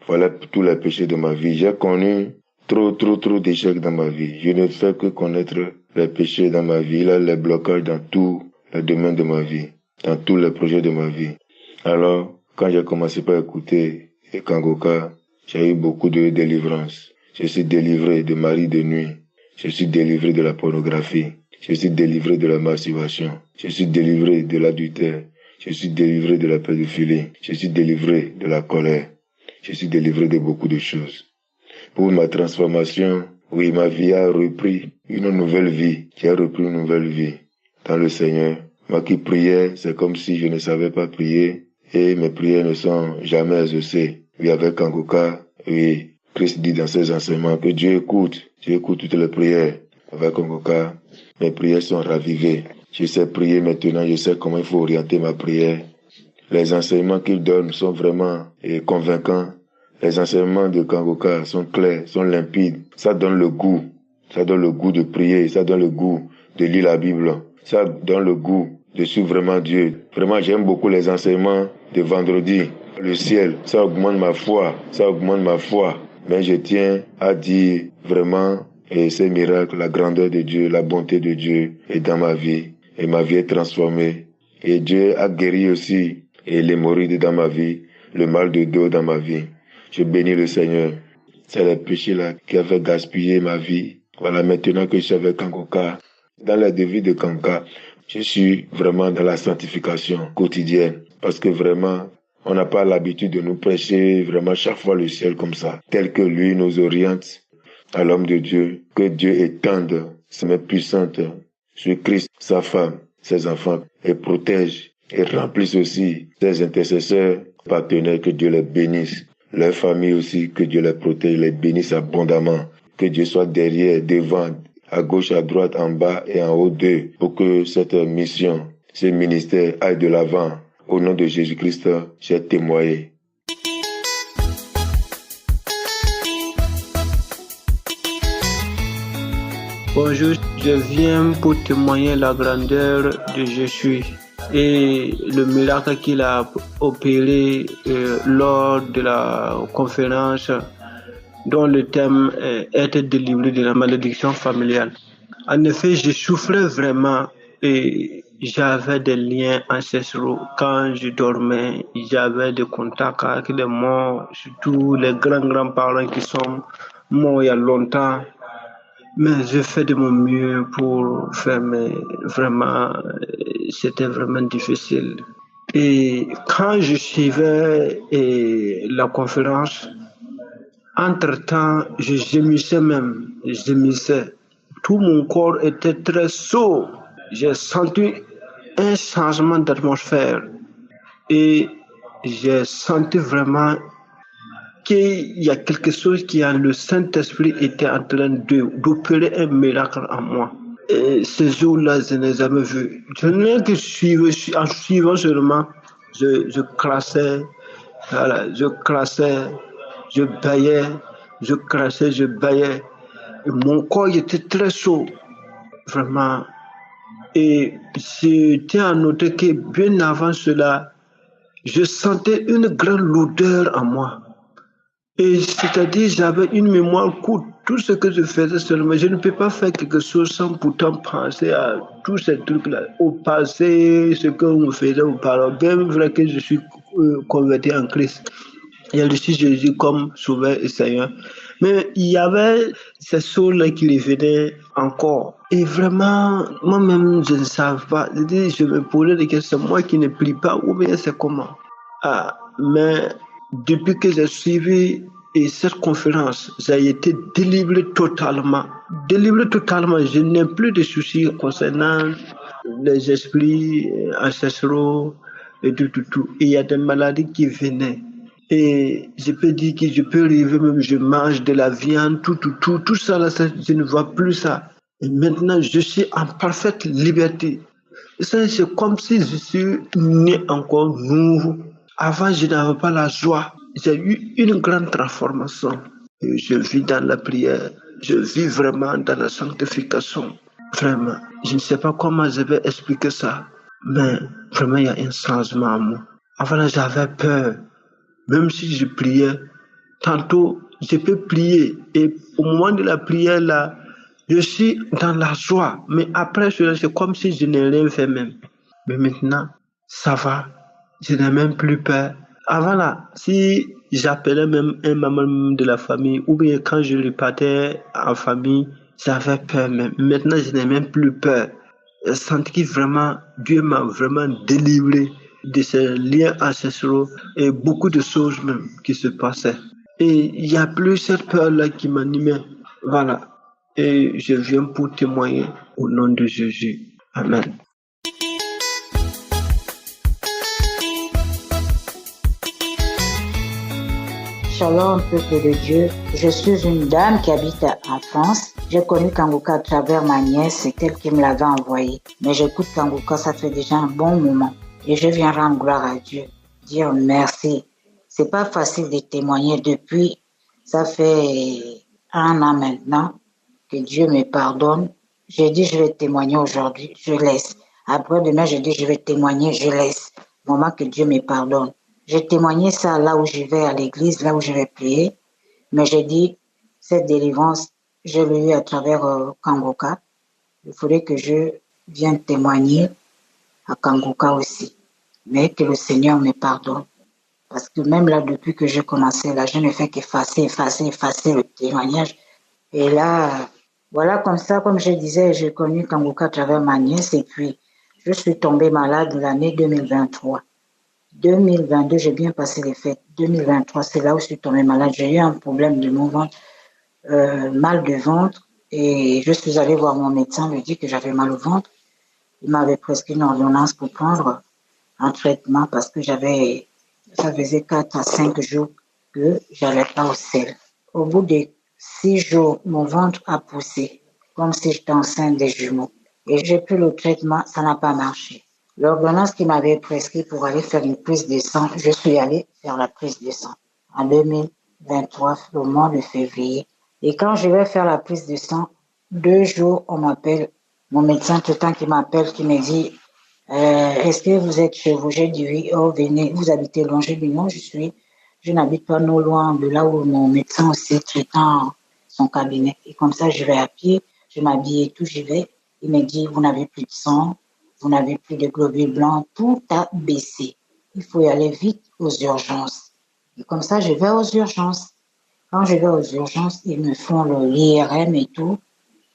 Voilà tous les péchés de ma vie. J'ai connu trop d'échecs dans ma vie. Je ne fais que connaître les péchés dans ma vie. Il y a les blocages dans tous les domaines de ma vie, dans tous les projets de ma vie. Alors, quand j'ai commencé par écouter Kanguka, j'ai eu beaucoup de délivrance. Je suis délivré de mari de nuit. Je suis délivré de la pornographie. Je suis délivré de la masturbation. Je suis délivré de l'adultère. Je suis délivré de la pédophilie. Je suis délivré de la colère. Je suis délivré de beaucoup de choses. Pour ma transformation, oui, ma vie a repris une nouvelle vie. J'ai repris une nouvelle vie dans le Seigneur. Moi qui priais, c'est comme si je ne savais pas prier et mes prières ne sont jamais exaucées. Oui, avec Kanguka, oui, Christ dit dans ses enseignements que Dieu écoute toutes les prières. Avec Kanguka, mes prières sont ravivées. Je sais prier maintenant, je sais comment il faut orienter ma prière. Les enseignements qu'il donne sont vraiment convaincants. Les enseignements de Kanguka sont clairs, sont limpides. Ça donne le goût. Ça donne le goût de prier. Ça donne le goût de lire la Bible. Ça donne le goût Je suis vraiment Dieu. Vraiment, j'aime beaucoup les enseignements de vendredi. Le ciel, ça augmente ma foi, ça augmente ma foi. Mais je tiens à dire vraiment ces miracles, la grandeur de Dieu, la bonté de Dieu est dans ma vie. Et ma vie est transformée. Et Dieu a guéri aussi l'hémorroïde dans ma vie, le mal de dos dans ma vie. Je bénis le Seigneur. C'est le péché là qui avait gaspillé ma vie. Voilà, maintenant que je suis avec Kangoka, dans la devise de Kangoka, je suis vraiment dans la sanctification quotidienne. Parce que vraiment, on n'a pas l'habitude de nous prêcher vraiment chaque fois le ciel comme ça. Tel que lui nous oriente à l'homme de Dieu. Que Dieu étende ses mains puissantes sur Christ, sa femme, ses enfants, et protège et remplisse aussi ses intercesseurs, partenaires, que Dieu les bénisse. Leur famille aussi, que Dieu les protège, les bénisse abondamment. Que Dieu soit derrière, devant, à gauche, à droite, en bas et en haut d'eux, pour que cette mission, ce ministère aille de l'avant. Au nom de Jésus-Christ, j'ai témoigné. Bonjour, je viens pour témoigner la grandeur de Jésus et le miracle qu'il a opéré lors de la conférence dont le thème est être délivré de la malédiction familiale. En effet, je souffrais vraiment et j'avais des liens ancestraux. Quand je dormais, j'avais des contacts avec les morts, surtout les grands-parents qui sont morts il y a longtemps. Mais je fais de mon mieux pour faire, mais vraiment, c'était vraiment difficile. Et quand je suivais la conférence, entre-temps, je gémissais même, Tout mon corps était très chaud. J'ai senti un changement d'atmosphère et j'ai senti vraiment qu'il y a quelque chose le Saint-Esprit était en train d'opérer un miracle en moi. Et ce jour-là, je n'ai jamais vu. Je n'ai que suivre, en suivant seulement, je crassais, voilà, je baillais, je baillais. Et mon corps était très chaud, vraiment. Et je tiens à noter que bien avant cela, je sentais une grande lourdeur en moi. Et c'est-à-dire, j'avais une mémoire courte. Tout ce que je faisais seulement, je ne peux pas faire quelque chose sans pourtant penser à tous ces trucs-là. Au passé, ce qu'on faisait auparavant, bien vrai que je suis converti en Christ. Il y a reçu Jésus comme sauveur et Seigneur. Mais il y avait ces choses-là qui revenaient encore. Et vraiment, moi-même, je ne savais pas. Je me posais des questions, c'est moi qui ne prie pas, ou bien c'est comment? Mais depuis que j'ai suivi cette conférence, j'ai été délivré totalement. Je n'ai plus de soucis concernant les esprits ancestraux et tout. Et il y a des maladies qui venaient. Et je peux dire que je peux arriver même, je mange de la viande, tout ça, là, je ne vois plus ça. Et maintenant, je suis en parfaite liberté. Ça, c'est comme si je suis né encore nouveau. Avant, je n'avais pas la joie. J'ai eu une grande transformation. Et je vis dans la prière. Je vis vraiment dans la sanctification. Vraiment. Je ne sais pas comment je vais expliquer ça. Mais vraiment, il y a un changement en moi. Avant, j'avais peur. Même si je priais, tantôt, je peux prier. Et au moment de la prière, là, je suis dans la joie. Mais après, c'est comme si je n'ai rien fait même. Mais maintenant, ça va. Je n'ai même plus peur. Avant là, si j'appelais même un membre de la famille, ou bien quand je repartais en famille, j'avais peur même. Maintenant, je n'ai même plus peur. Je sens que vraiment, Dieu m'a vraiment délivré de ces liens ancestraux et beaucoup de choses même qui se passaient. Et il n'y a plus cette peur-là qui m'animait. Voilà. Et je viens pour témoigner au nom de Jésus. Amen. Shalom, peuple de Dieu. Je suis une dame qui habite en France. J'ai connu Kangoka à travers ma nièce, c'est elle qui me l'avait envoyé. Mais j'écoute Kangoka, ça fait déjà un bon moment. Et je viens rendre gloire à Dieu, dire merci. C'est pas facile de témoigner depuis, ça fait 1 an maintenant, que Dieu me pardonne. J'ai dit je vais témoigner aujourd'hui, je laisse. Après, demain, je dis, je vais témoigner, je laisse. Moment que Dieu me pardonne. J'ai témoigné ça là où je vais à l'église, là où je vais prier. Mais j'ai dit, cette délivrance, je l'ai eu à travers Kangoka. Il faudrait que je vienne témoigner à Kangoka aussi. Mais que le Seigneur me pardonne. Parce que même là, depuis que j'ai commencé, là, je ne fais qu'effacer le témoignage. Et là, voilà, comme ça, comme je disais, j'ai connu Kangoka à travers ma nièce et puis je suis tombée malade l'année 2023. 2022, j'ai bien passé les fêtes. 2023, c'est là où je suis tombée malade. J'ai eu un problème de mon ventre, mal de ventre, et je suis allée voir mon médecin, lui dit que j'avais mal au ventre. Il m'avait prescrit une ordonnance pour prendre un traitement parce que ça faisait 4 à 5 jours que j'allais pas au sel. Au bout de 6 jours, mon ventre a poussé, comme si j'étais enceinte des jumeaux. Et j'ai pris le traitement, ça n'a pas marché. L'ordonnance qui m'avait prescrit pour aller faire une prise de sang, je suis allée faire la prise de sang en 2023, au mois de février. Et quand je vais faire la prise de sang, 2 jours, on m'appelle, mon médecin tout le temps qui m'appelle, qui me dit, est-ce que vous êtes chez vous? J'ai dit oui, oh venez, vous habitez loin? J'ai dit non, je n'habite pas non loin de là où mon médecin aussi traitant son cabinet. Et comme ça, je vais à pied, je m'habille et tout, j'y vais. Il me dit, vous n'avez plus de sang, vous n'avez plus de globules blancs, tout a baissé. Il faut y aller vite aux urgences. Et comme ça, je vais aux urgences. Quand je vais aux urgences, ils me font l'IRM et tout.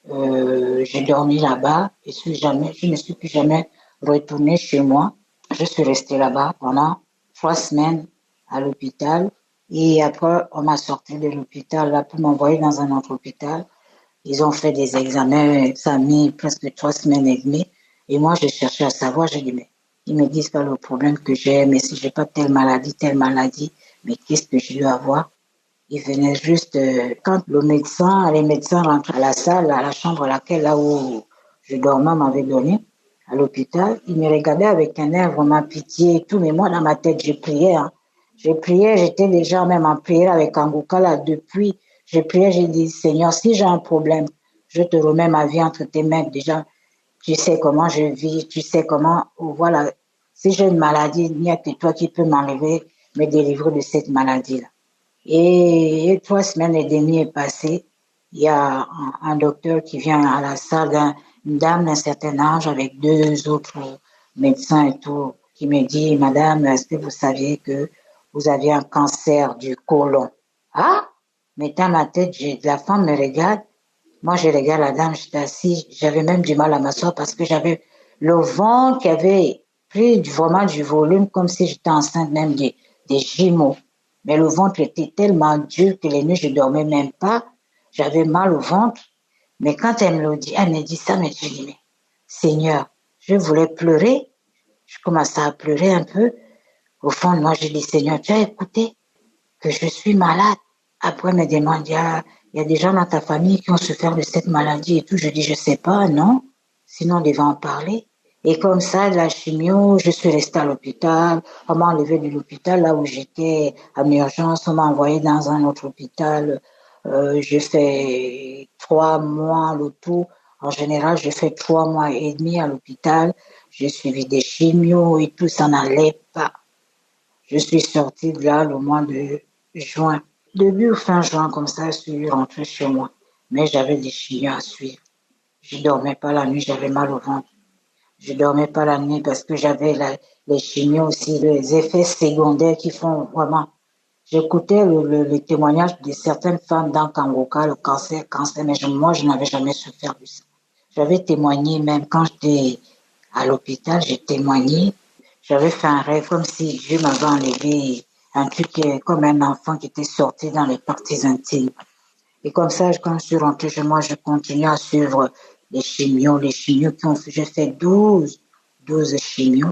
J'ai dormi là-bas et je ne suis plus jamais retournée chez moi. Je suis restée là-bas pendant 3 semaines à l'hôpital. Et après, on m'a sorti de l'hôpital là pour m'envoyer dans un autre hôpital. Ils ont fait des examens, ça a mis presque 3 semaines et demie. Et moi, j'ai cherché à savoir, j'ai dit, mais ils me disent pas le problème que j'ai, mais si j'ai pas telle maladie, mais qu'est-ce que je dois avoir? Ils venaient juste, quand les médecins rentrent à la salle, à la chambre là où je dormais, m'avait donné, à l'hôpital, ils me regardaient avec un air vraiment pitié et tout, mais moi, dans ma tête, je priais, hein. Je priais, j'étais déjà même en prière avec Kangoka là, depuis, je priais, j'ai dit, Seigneur, si j'ai un problème, je te remets ma vie entre tes mains, déjà, tu sais comment je vis, tu sais comment, voilà, si j'ai une maladie, il n'y a que toi qui peux m'enlever, me délivrer de cette maladie-là. Et 3 semaines et demie est passé, il y a un docteur qui vient à la salle, une dame d'un certain âge avec 2 autres médecins et tout, qui me dit, madame, est-ce que vous saviez que vous aviez un cancer du côlon? Ah! Mais dans ma tête, la femme me regarde. Moi, je regarde la dame, j'étais assise. J'avais même du mal à m'asseoir parce que j'avais le ventre qui avait pris vraiment du volume, comme si j'étais enceinte même des jumeaux. Mais le ventre était tellement dur que les nuits, je dormais même pas. J'avais mal au ventre. Mais quand elle me dit ça, mais je dis, mais Seigneur, je voulais pleurer. Je commençais à pleurer un peu. Au fond de moi, je dis, Seigneur, tu as écouté que je suis malade. Après, elle me demande, il y a des gens dans ta famille qui ont souffert de cette maladie et tout. Je dis, je sais pas, non. Sinon, on devait en parler. Et comme ça, la chimio, je suis restée à l'hôpital. On m'a enlevée de l'hôpital là où j'étais en urgence. On m'a envoyée dans un autre hôpital. J'ai fait 3 mois le tout. En général, j'ai fait 3 mois et demi à l'hôpital. J'ai suivi des chimios et tout, ça n'allait pas. Je suis sortie de là le mois de juin. Début ou fin juin, comme ça, je suis rentrée chez moi. Mais j'avais des chimios à suivre. Je dormais pas la nuit, j'avais mal au ventre. Je dormais pas la nuit parce que j'avais les chimios aussi, les effets secondaires qui font vraiment. J'écoutais le témoignage de certaines femmes dans Kangoka, le cancer, mais moi, je n'avais jamais souffert de ça. J'avais témoigné même quand j'étais à l'hôpital, j'ai témoigné. J'avais fait un rêve comme si Dieu m'avait enlevé un truc comme un enfant qui était sorti dans les parties intimes. Et comme ça, quand je suis rentrée chez moi, je continue à suivre les chimios qui ont fait, j'ai fait 12 chimios.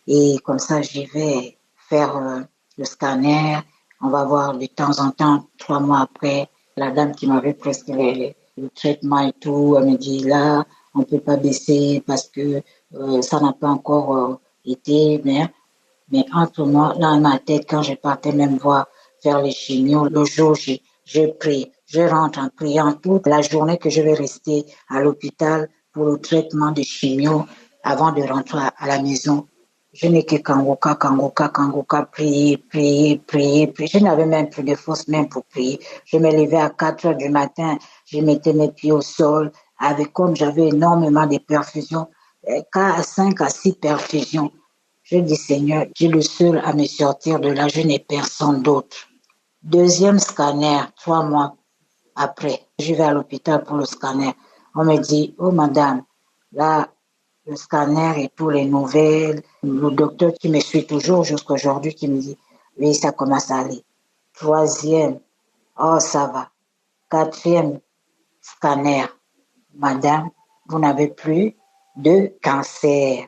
Et comme ça, j'y vais faire le scanner. On va voir de temps en temps, 3 mois après, la dame qui m'avait prescrit le traitement et tout, elle me dit là, on peut pas baisser parce que ça n'a pas encore été, mais entre moi, dans ma tête, quand je partais même faire les chimios, le jour, je prie, je rentre en priant toute la journée que je vais rester à l'hôpital pour le traitement de chimio. avant de rentrer à la maison. Je n'ai que Kangoka, prier. Je n'avais même plus de force même pour prier. Je me levais à 4 heures du matin, je mettais mes pieds au sol, comme j'avais énormément de perfusions, 5 à 6 perfusions. Je dis, Seigneur, tu es le seul à me sortir de là, je n'ai personne d'autre. Deuxième scanner, 3 mois après, je vais à l'hôpital pour le scanner. On me dit, oh madame, là, le scanner et toutes les nouvelles, le docteur qui me suit toujours jusqu'à aujourd'hui qui me dit, oui, ça commence à aller. Troisième, oh, ça va. Quatrième scanner, madame, vous n'avez plus de cancer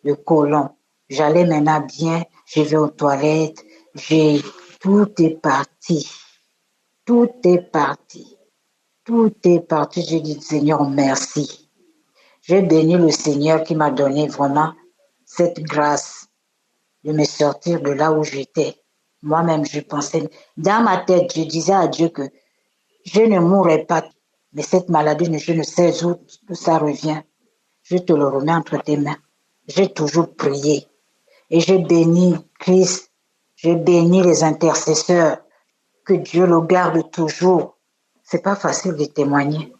de côlon. J'allais maintenant bien, je vais aux toilettes, tout est parti. Tout est parti. Je dis, Seigneur, merci. J'ai béni le Seigneur qui m'a donné vraiment cette grâce de me sortir de là où j'étais. Moi-même, je pensais, dans ma tête, je disais à Dieu que je ne mourrai pas. Mais cette maladie, je ne sais où ça revient. Je te le remets entre tes mains. J'ai toujours prié. Et j'ai béni Christ. J'ai béni les intercesseurs. Que Dieu le garde toujours. C'est pas facile de témoigner.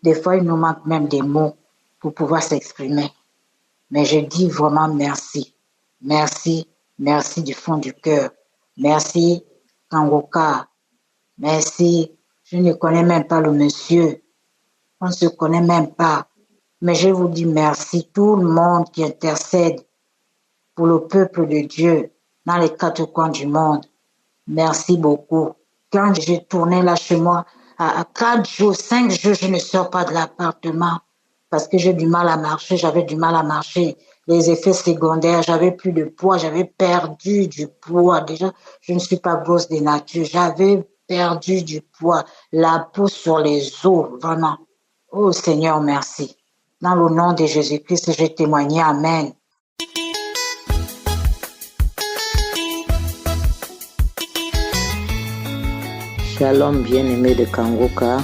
Des fois, il nous manque même des mots pour pouvoir s'exprimer. Mais je dis vraiment merci. Merci du fond du cœur. Merci, Kangoka. Merci. Je ne connais même pas le monsieur. On ne se connaît même pas. Mais je vous dis merci, tout le monde qui intercède pour le peuple de Dieu dans les 4 coins du monde. Merci beaucoup. Quand j'ai tourné là chez moi, à 4 jours, 5 jours, je ne sors pas de l'appartement parce que j'ai du mal à marcher, j'avais du mal à marcher. Les effets secondaires, j'avais plus de poids, j'avais perdu du poids. Déjà, je ne suis pas grosse de nature, j'avais perdu du poids, la peau sur les os, vraiment. Oh Seigneur, merci. Dans le nom de Jésus-Christ, j'ai témoigné. Amen. Shalom bien-aimé de Kangoka,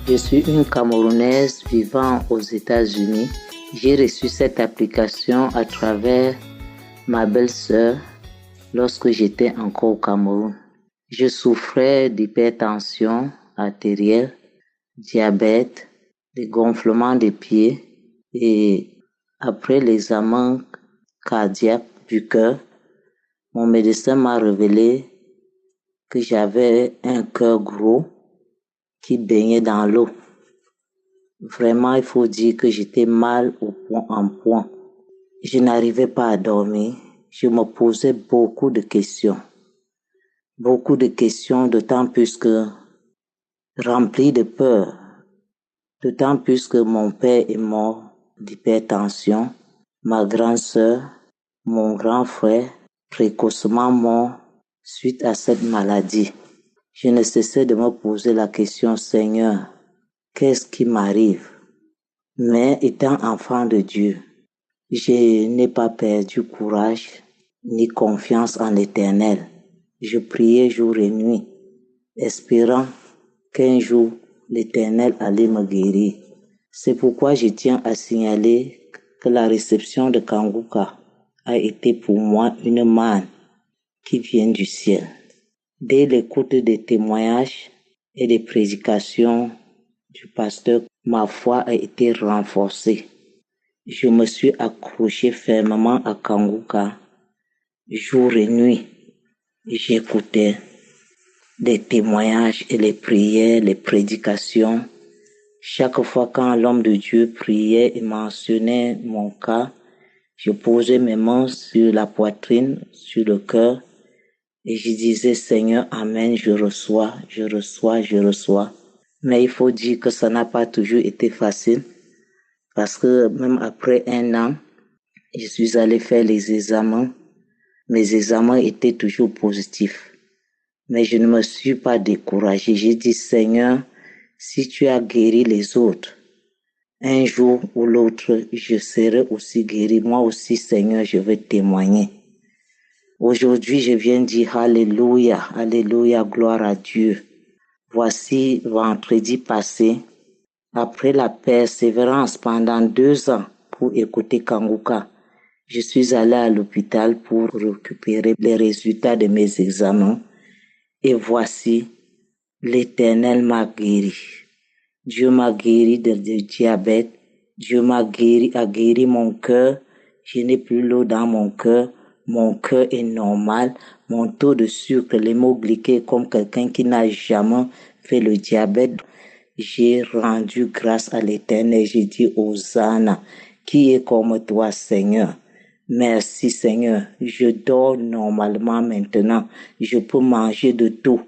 je suis une Camerounaise vivant aux États-Unis. J'ai reçu cette application à travers ma belle-sœur lorsque j'étais encore au Cameroun. Je souffrais d'hypertension artérielle, diabète, de gonflement des pieds et après l'examen cardiaque du cœur, mon médecin m'a révélé que j'avais un cœur gros qui baignait dans l'eau. Vraiment, il faut dire que j'étais mal au point en point. Je n'arrivais pas à dormir. Je me posais beaucoup de questions. D'autant plus que rempli de peur. D'autant plus que mon père est mort d'hypertension. Ma grande sœur, mon grand frère, précocement mort suite à cette maladie. Je ne cessais de me poser la question, Seigneur, qu'est-ce qui m'arrive? Mais étant enfant de Dieu, je n'ai pas perdu courage ni confiance en l'Éternel. Je priais jour et nuit, espérant qu'un jour l'Éternel allait me guérir. C'est pourquoi je tiens à signaler que la réception de Kangoka a été pour moi une manne qui vient du ciel. Dès l'écoute des témoignages et des prédications du pasteur, ma foi a été renforcée. Je me suis accroché fermement à Kangoka. Jour et nuit, j'écoutais les témoignages et les prières, les prédications. Chaque fois quand l'homme de Dieu priait et mentionnait mon cas, je posais mes mains sur la poitrine, sur le cœur, et je disais, Seigneur, Amen, je reçois. Mais il faut dire que ça n'a pas toujours été facile, parce que même après 1 an, je suis allé faire les examens. Mes examens étaient toujours positifs. Mais je ne me suis pas découragé. J'ai dit, Seigneur, si tu as guéri les autres, un jour ou l'autre, je serai aussi guéri. Moi aussi, Seigneur, je vais témoigner. Aujourd'hui, je viens dire Alléluia, Alléluia, gloire à Dieu. Voici vendredi passé, après la persévérance pendant 2 ans pour écouter Kanguka. Je suis allé à l'hôpital pour récupérer les résultats de mes examens et voici, l'Éternel m'a guéri. Dieu m'a guéri de diabète. Dieu a guéri mon cœur. Je n'ai plus l'eau dans mon cœur. Mon cœur est normal. Mon taux de sucre, l'hémoglycée, comme quelqu'un qui n'a jamais fait le diabète. J'ai rendu grâce à l'Éternel. J'ai dit Hosanna, qui est comme toi, Seigneur. Merci, Seigneur. Je dors normalement maintenant. Je peux manger de tout.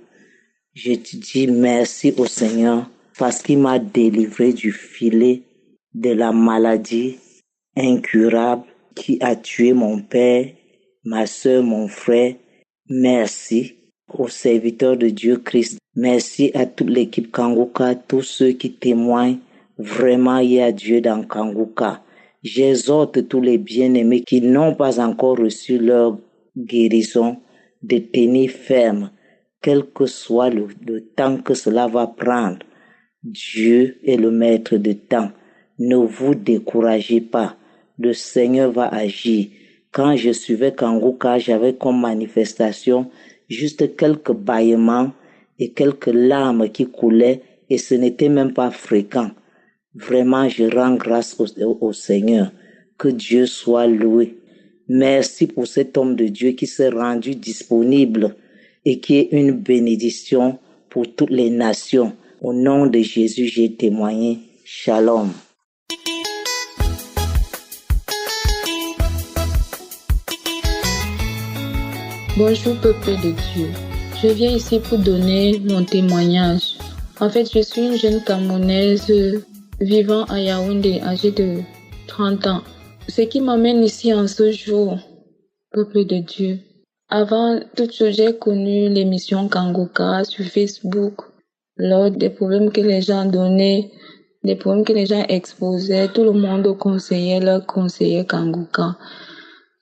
Je te dis merci au Seigneur parce qu'il m'a délivré du filet de la maladie incurable qui a tué mon père, ma soeur, mon frère. Merci aux serviteurs de Dieu Christ. Merci à toute l'équipe Kanguka, tous ceux qui témoignent. Vraiment, il y a Dieu dans Kanguka. J'exhorte tous les bien-aimés qui n'ont pas encore reçu leur guérison de tenir ferme, quel que soit le temps que cela va prendre. Dieu est le maître de temps. Ne vous découragez pas. Le Seigneur va agir. Quand je suivais Kanguka, j'avais comme manifestation juste quelques bâillements et quelques larmes qui coulaient et ce n'était même pas fréquent. Vraiment, je rends grâce au Seigneur. Que Dieu soit loué. Merci pour cet homme de Dieu qui s'est rendu disponible et qui est une bénédiction pour toutes les nations. Au nom de Jésus, j'ai témoigné. Shalom. Bonjour peuple de Dieu. Je viens ici pour donner mon témoignage. En fait, je suis une jeune Camerounaise vivant à Yaoundé, âgée de 30 ans. Ce qui m'amène ici en ce jour, peuple de Dieu. Avant toute chose, j'ai connu l'émission Kanguka sur Facebook. Lors des problèmes que les gens donnaient, des problèmes que les gens exposaient, tout le monde conseillait Kanguka.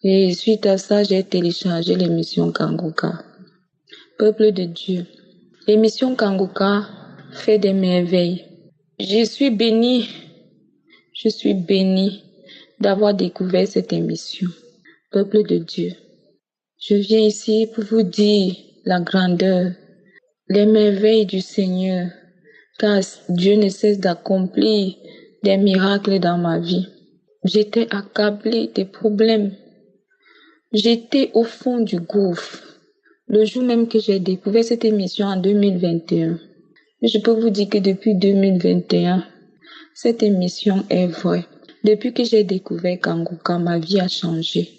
Et suite à ça, j'ai téléchargé l'émission Kanguka. Peuple de Dieu, l'émission Kanguka fait des merveilles. Je suis bénie d'avoir découvert cette émission. Peuple de Dieu, je viens ici pour vous dire la grandeur, les merveilles du Seigneur, car Dieu ne cesse d'accomplir des miracles dans ma vie. J'étais accablée des problèmes. J'étais au fond du gouffre. Le jour même que j'ai découvert cette émission en 2021, je peux vous dire que depuis 2021, cette émission est vraie. Depuis que j'ai découvert Kanguka, ma vie a changé.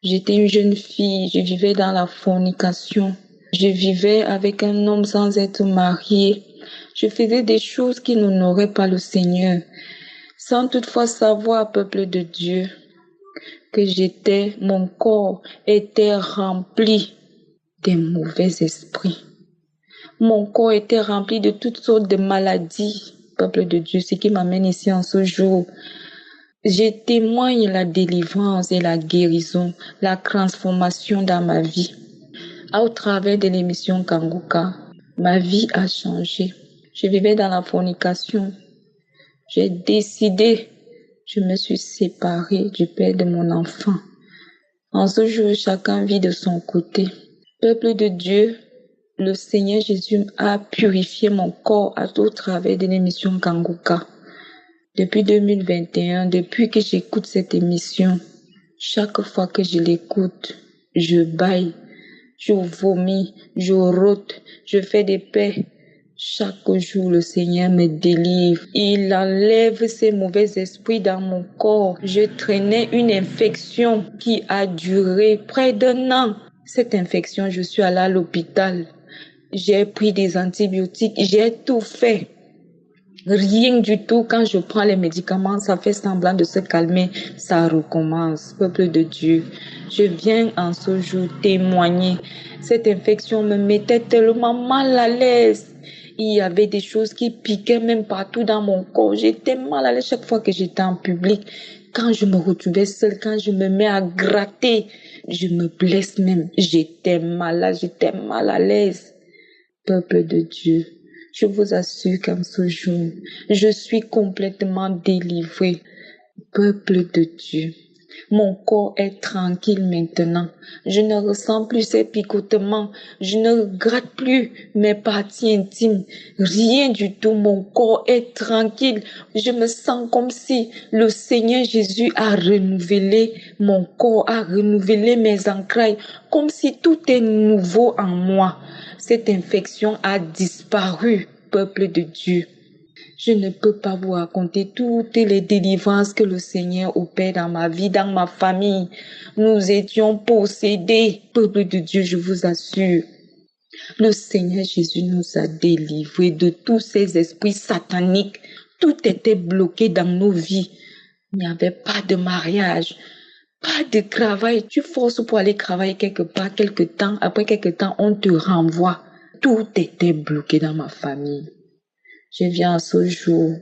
J'étais une jeune fille, je vivais dans la fornication. Je vivais avec un homme sans être mariée. Je faisais des choses qui n'honoraient pas le Seigneur, sans toutefois savoir, peuple de Dieu, que mon corps était rempli des mauvais esprits. Mon corps était rempli de toutes sortes de maladies, peuple de Dieu, ce qui m'amène ici en ce jour. Je témoigne la délivrance et la guérison, la transformation dans ma vie. Au travers de l'émission Kanguka, ma vie a changé. Je vivais dans la fornication. J'ai décidé, je me suis séparée du père de mon enfant. En ce jour, chacun vit de son côté. Peuple de Dieu, le Seigneur Jésus a purifié mon corps au travers de l'émission Kanguka. Depuis 2021, depuis que j'écoute cette émission, chaque fois que je l'écoute, je bâille, je vomis, je rôte, je fais des paix. Chaque jour, le Seigneur me délivre. Il enlève ces mauvais esprits dans mon corps. Je traînais une infection qui a duré près d'1 an. Cette infection, je suis allée à l'hôpital. J'ai pris des antibiotiques, j'ai tout fait. Rien du tout. Quand je prends les médicaments, ça fait semblant de se calmer. Ça recommence. Peuple de Dieu, je viens en ce jour témoigner. Cette infection me mettait tellement mal à l'aise. Il y avait des choses qui piquaient même partout dans mon corps. J'étais mal à l'aise chaque fois que j'étais en public. Quand je me retrouvais seule, quand je me mets à gratter, je me blesse même. J'étais malade, j'étais mal à l'aise. Peuple de Dieu, je vous assure qu'en ce jour, je suis complètement délivrée. Peuple de Dieu, mon corps est tranquille maintenant. Je ne ressens plus ces picotements. Je ne gratte plus mes parties intimes. Rien du tout. Mon corps est tranquille. Je me sens comme si le Seigneur Jésus a renouvelé mon corps, a renouvelé mes entrailles, comme si tout est nouveau en moi. Cette infection a disparu, peuple de Dieu. Je ne peux pas vous raconter toutes les délivrances que le Seigneur opère dans ma vie, dans ma famille. Nous étions possédés, peuple de Dieu, je vous assure. Le Seigneur Jésus nous a délivrés de tous ces esprits sataniques. Tout était bloqué dans nos vies. Il n'y avait pas de mariage, pas de travail. Tu forces pour aller travailler quelque part, quelque temps. Après quelque temps, on te renvoie. Tout était bloqué dans ma famille. Je viens ce jour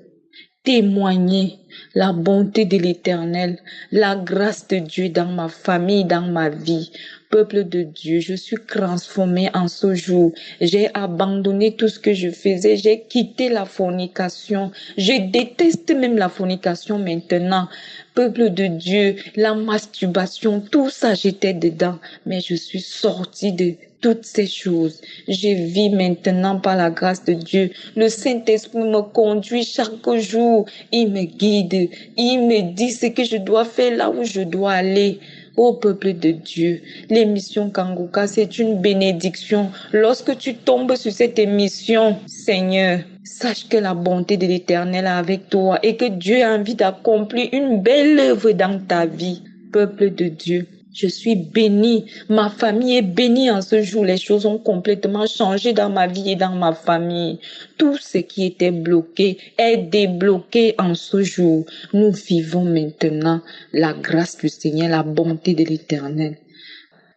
témoigner la bonté de l'Éternel, la grâce de Dieu dans ma famille, dans ma vie. Peuple de Dieu, je suis transformée en ce jour. J'ai abandonné tout ce que je faisais. J'ai quitté la fornication. Je déteste même la fornication maintenant. Peuple de Dieu, la masturbation, tout ça j'étais dedans. Mais je suis sortie de toutes ces choses. Je vis maintenant par la grâce de Dieu. Le Saint-Esprit me conduit chaque jour. Il me guide. Il me dit ce que je dois faire, là où je dois aller. Ô peuple de Dieu, l'émission Kangoka, c'est une bénédiction. Lorsque tu tombes sur cette émission, Seigneur, sache que la bonté de l'Éternel est avec toi et que Dieu a envie d'accomplir une belle œuvre dans ta vie. Peuple de Dieu, je suis bénie. Ma famille est bénie en ce jour. Les choses ont complètement changé dans ma vie et dans ma famille. Tout ce qui était bloqué est débloqué en ce jour. Nous vivons maintenant la grâce du Seigneur, la bonté de l'Éternel.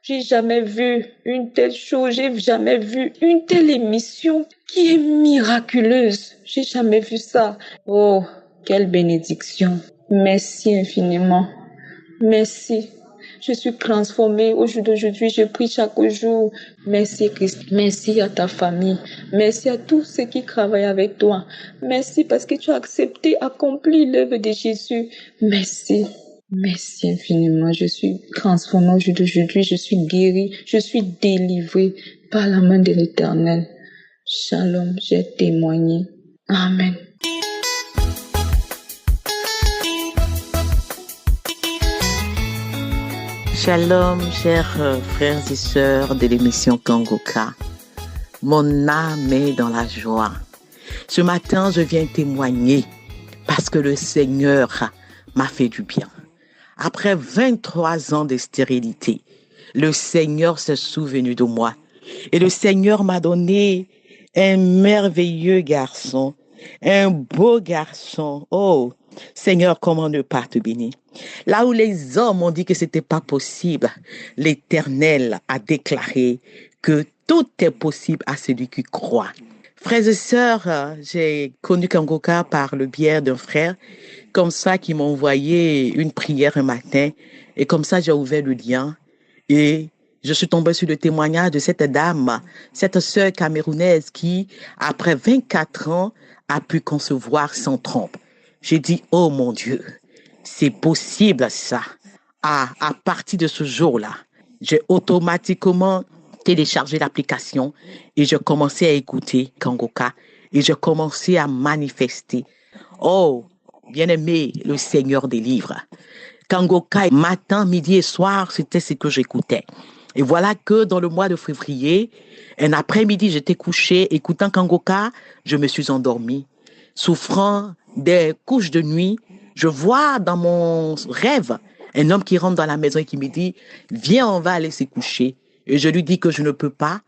J'ai jamais vu une telle chose. J'ai jamais vu une telle émission qui est miraculeuse. J'ai jamais vu ça. Oh, quelle bénédiction. Merci infiniment. Merci. Je suis transformée au jour d'aujourd'hui. Je prie chaque jour. Merci Christ. Merci à ta famille. Merci à tous ceux qui travaillent avec toi. Merci parce que tu as accepté, accompli l'œuvre de Jésus. Merci. Merci infiniment. Je suis transformée au jour d'aujourd'hui. Je suis guérie. Je suis délivrée par la main de l'Éternel. Shalom. J'ai témoigné. Amen. Shalom, chers frères et sœurs de l'émission Kangoka. Mon âme est dans la joie. Ce matin, je viens témoigner parce que le Seigneur m'a fait du bien. Après 23 ans de stérilité, le Seigneur s'est souvenu de moi. Et le Seigneur m'a donné un merveilleux garçon, un beau garçon. Oh, Seigneur, comment ne pas te bénir? Là où les hommes ont dit que c'était pas possible, l'Éternel a déclaré que tout est possible à celui qui croit. Frères et sœurs, j'ai connu Kangoka par le biais d'un frère, comme ça, qui m'a envoyé une prière un matin, et comme ça, j'ai ouvert le lien, et je suis tombée sur le témoignage de cette dame, cette sœur camerounaise qui, après 24 ans, a pu concevoir sans trompe. J'ai dit, oh mon Dieu, c'est possible ça. À partir de ce jour-là, j'ai automatiquement téléchargé l'application et je commençais à écouter Kangoka et je commençais à manifester. Oh, bien-aimé, le Seigneur délivre. Kangoka, matin, midi et soir, c'était ce que j'écoutais. Et voilà que dans le mois de février, un après-midi, j'étais couché, écoutant Kangoka, je me suis endormi, souffrant des couches de nuit. Je vois dans mon rêve un homme qui rentre dans la maison et qui me dit « Viens, on va aller se coucher ». Et je lui dis que je ne peux pas.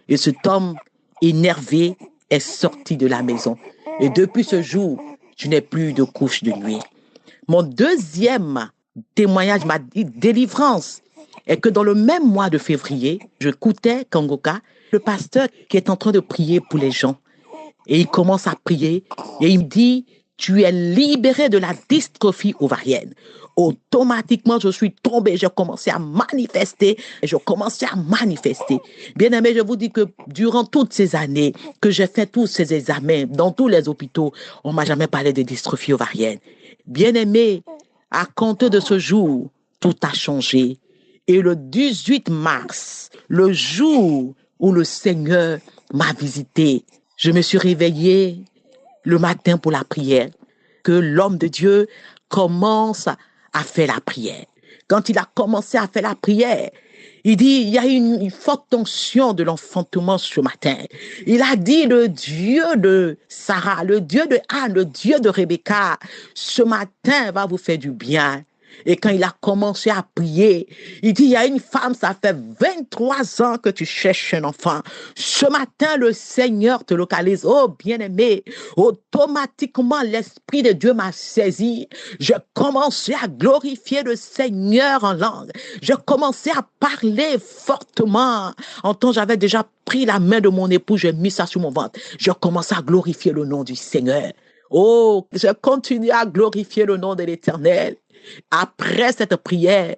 Et cet homme énervé est sorti de la maison. Et depuis ce jour, je n'ai plus de couches de nuit. Mon deuxième témoignage m'a dit délivrance. Et que dans le même mois de février, je écoutais Kangoka, le pasteur qui est en train de prier pour les gens. Et il commence à prier et il me dit « Tu es libéré de la dystrophie ovarienne ». Automatiquement, je suis tombée, j'ai commencé à manifester et je commençais à manifester. Bien aimé, je vous dis que durant toutes ces années que j'ai fait tous ces examens dans tous les hôpitaux, on m'a jamais parlé de dystrophie ovarienne. Bien aimé, À compter de ce jour, tout a changé. Et le 18 mars, le jour où le Seigneur m'a visité, je me suis réveillée le matin pour la prière, que l'homme de Dieu commence à faire la prière. Quand il a commencé à faire la prière, il dit, il y a une forte tension de l'enfantement ce matin. Il a dit, le Dieu de Sarah, le Dieu de Anne, le Dieu de Rebecca, ce matin va vous faire du bien. Et quand il a commencé à prier, il dit, il y a une femme, ça fait 23 ans que tu cherches un enfant. Ce matin, le Seigneur te localise. Oh, bien-aimé, automatiquement, l'Esprit de Dieu m'a saisi. Je commençais à glorifier le Seigneur en langue. Je commençais à parler fortement. En temps, j'avais déjà pris la main de mon époux, j'ai mis ça sur mon ventre. Je commençais à glorifier le nom du Seigneur. Oh, je continue à glorifier le nom de l'Éternel. Après cette prière,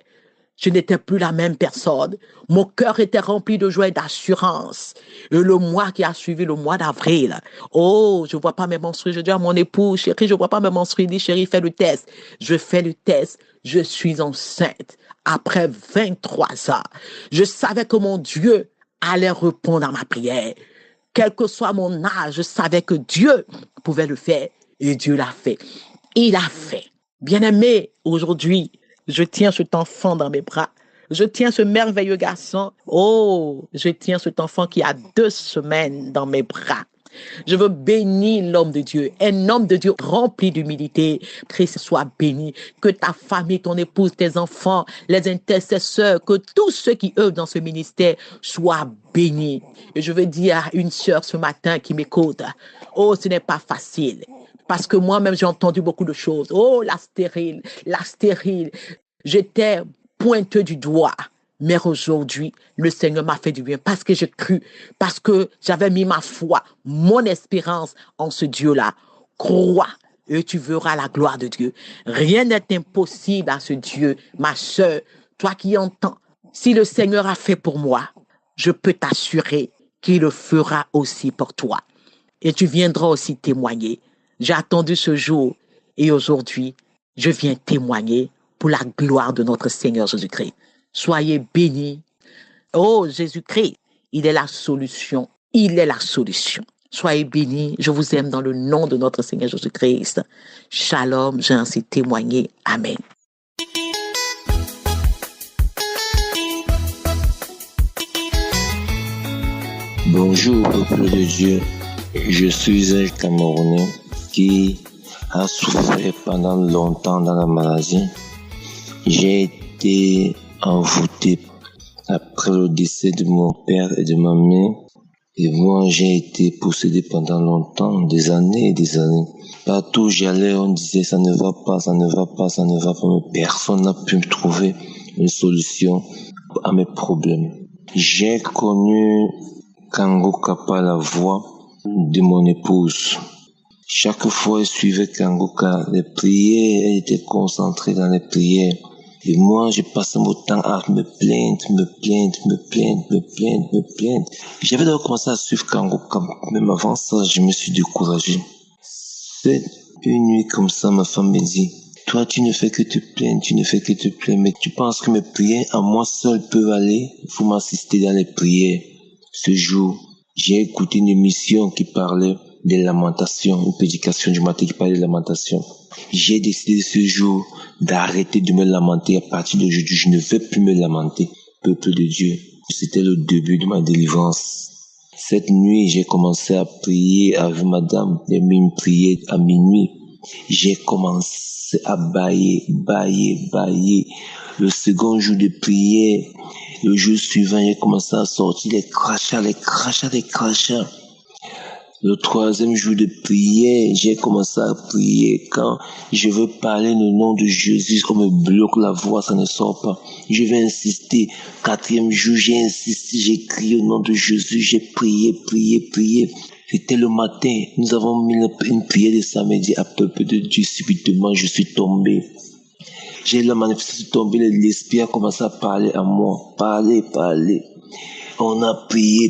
je n'étais plus la même personne. Mon cœur était rempli de joie et d'assurance. Et le mois qui a suivi, le mois d'avril, oh, je ne vois pas mes menstrues. Je dis à mon époux, chérie, je ne vois pas mes menstrues. Il dit, chérie, fais le test. Je fais le test. Je suis enceinte. Après 23 ans, je savais que mon Dieu allait répondre à ma prière. Quel que soit mon âge, je savais que Dieu pouvait le faire. Et Dieu l'a fait. Il a fait. Bien-aimé, aujourd'hui, je tiens cet enfant dans mes bras. Je tiens ce merveilleux garçon. Oh, je tiens cet enfant qui a 2 semaines dans mes bras. Je veux bénir l'homme de Dieu, un homme de Dieu rempli d'humilité. Christ soit béni, que ta famille, ton épouse, tes enfants, les intercesseurs, que tous ceux qui œuvrent dans ce ministère soient bénis. Et je veux dire à une sœur ce matin qui m'écoute, oh, ce n'est pas facile. Parce que moi-même, j'ai entendu beaucoup de choses. Oh, la stérile. J'étais pointeux du doigt. Mais aujourd'hui, le Seigneur m'a fait du bien parce que j'ai cru, parce que j'avais mis ma foi, mon espérance en ce Dieu-là. Crois et tu verras la gloire de Dieu. Rien n'est impossible à ce Dieu. Ma sœur, toi qui entends, si le Seigneur a fait pour moi, je peux t'assurer qu'il le fera aussi pour toi. Et tu viendras aussi témoigner. J'ai attendu ce jour et aujourd'hui, je viens témoigner pour la gloire de notre Seigneur Jésus-Christ. Soyez bénis. Oh, Jésus-Christ, il est la solution. Il est la solution. Soyez bénis. Je vous aime dans le nom de notre Seigneur Jésus-Christ. Shalom, j'ai ainsi témoigné. Amen. Bonjour, peuple de Dieu. Je suis un Camerounais qui a souffert pendant longtemps dans la maladie. J'ai été envoûté après le décès de mon père et de ma mère. Et moi, j'ai été possédé pendant longtemps, des années et des années. Partout où j'allais, on disait ça ne va pas, ça ne va pas, ça ne va pas. Mais personne n'a pu me trouver une solution à mes problèmes. J'ai connu Kangoka par la voix de mon épouse. Chaque fois, elle suivait Kangoka. Les prières, elle était concentrée dans les prières. Et moi, j'ai passé mon temps à me plaindre. J'avais d'abord commencé à suivre Kangoka. Même avant ça, je me suis découragé. C'est une nuit comme ça, ma femme me dit, toi, tu ne fais que te plaindre, mais tu penses que mes prières à moi seul peuvent aller? Il faut m'assister dans les prières. Ce jour, j'ai écouté une émission qui parlait des lamentations, une prédication du matin qui parlait des lamentations. J'ai décidé ce jour d'arrêter de me lamenter. À partir d'aujourd'hui, je ne vais plus me lamenter. Peuple de Dieu, c'était le début de ma délivrance. Cette nuit, j'ai commencé à prier avec madame. J'ai mis une prière à minuit. J'ai commencé à bailler. Le second jour de prière, le jour suivant, j'ai commencé à sortir les crachats. Le troisième jour de prière, j'ai commencé à prier. Quand je veux parler le nom de Jésus, on me bloque la voix, ça ne sort pas. Je vais insister. 4e jour, j'ai insisté, j'ai crié au nom de Jésus, j'ai prié. C'était le matin. Nous avons mis une prière de samedi à peuple de Dieu. Subitement, je suis tombé. J'ai la manifestation tombée, l'esprit a commencé à parler à moi. Parler. On a prié,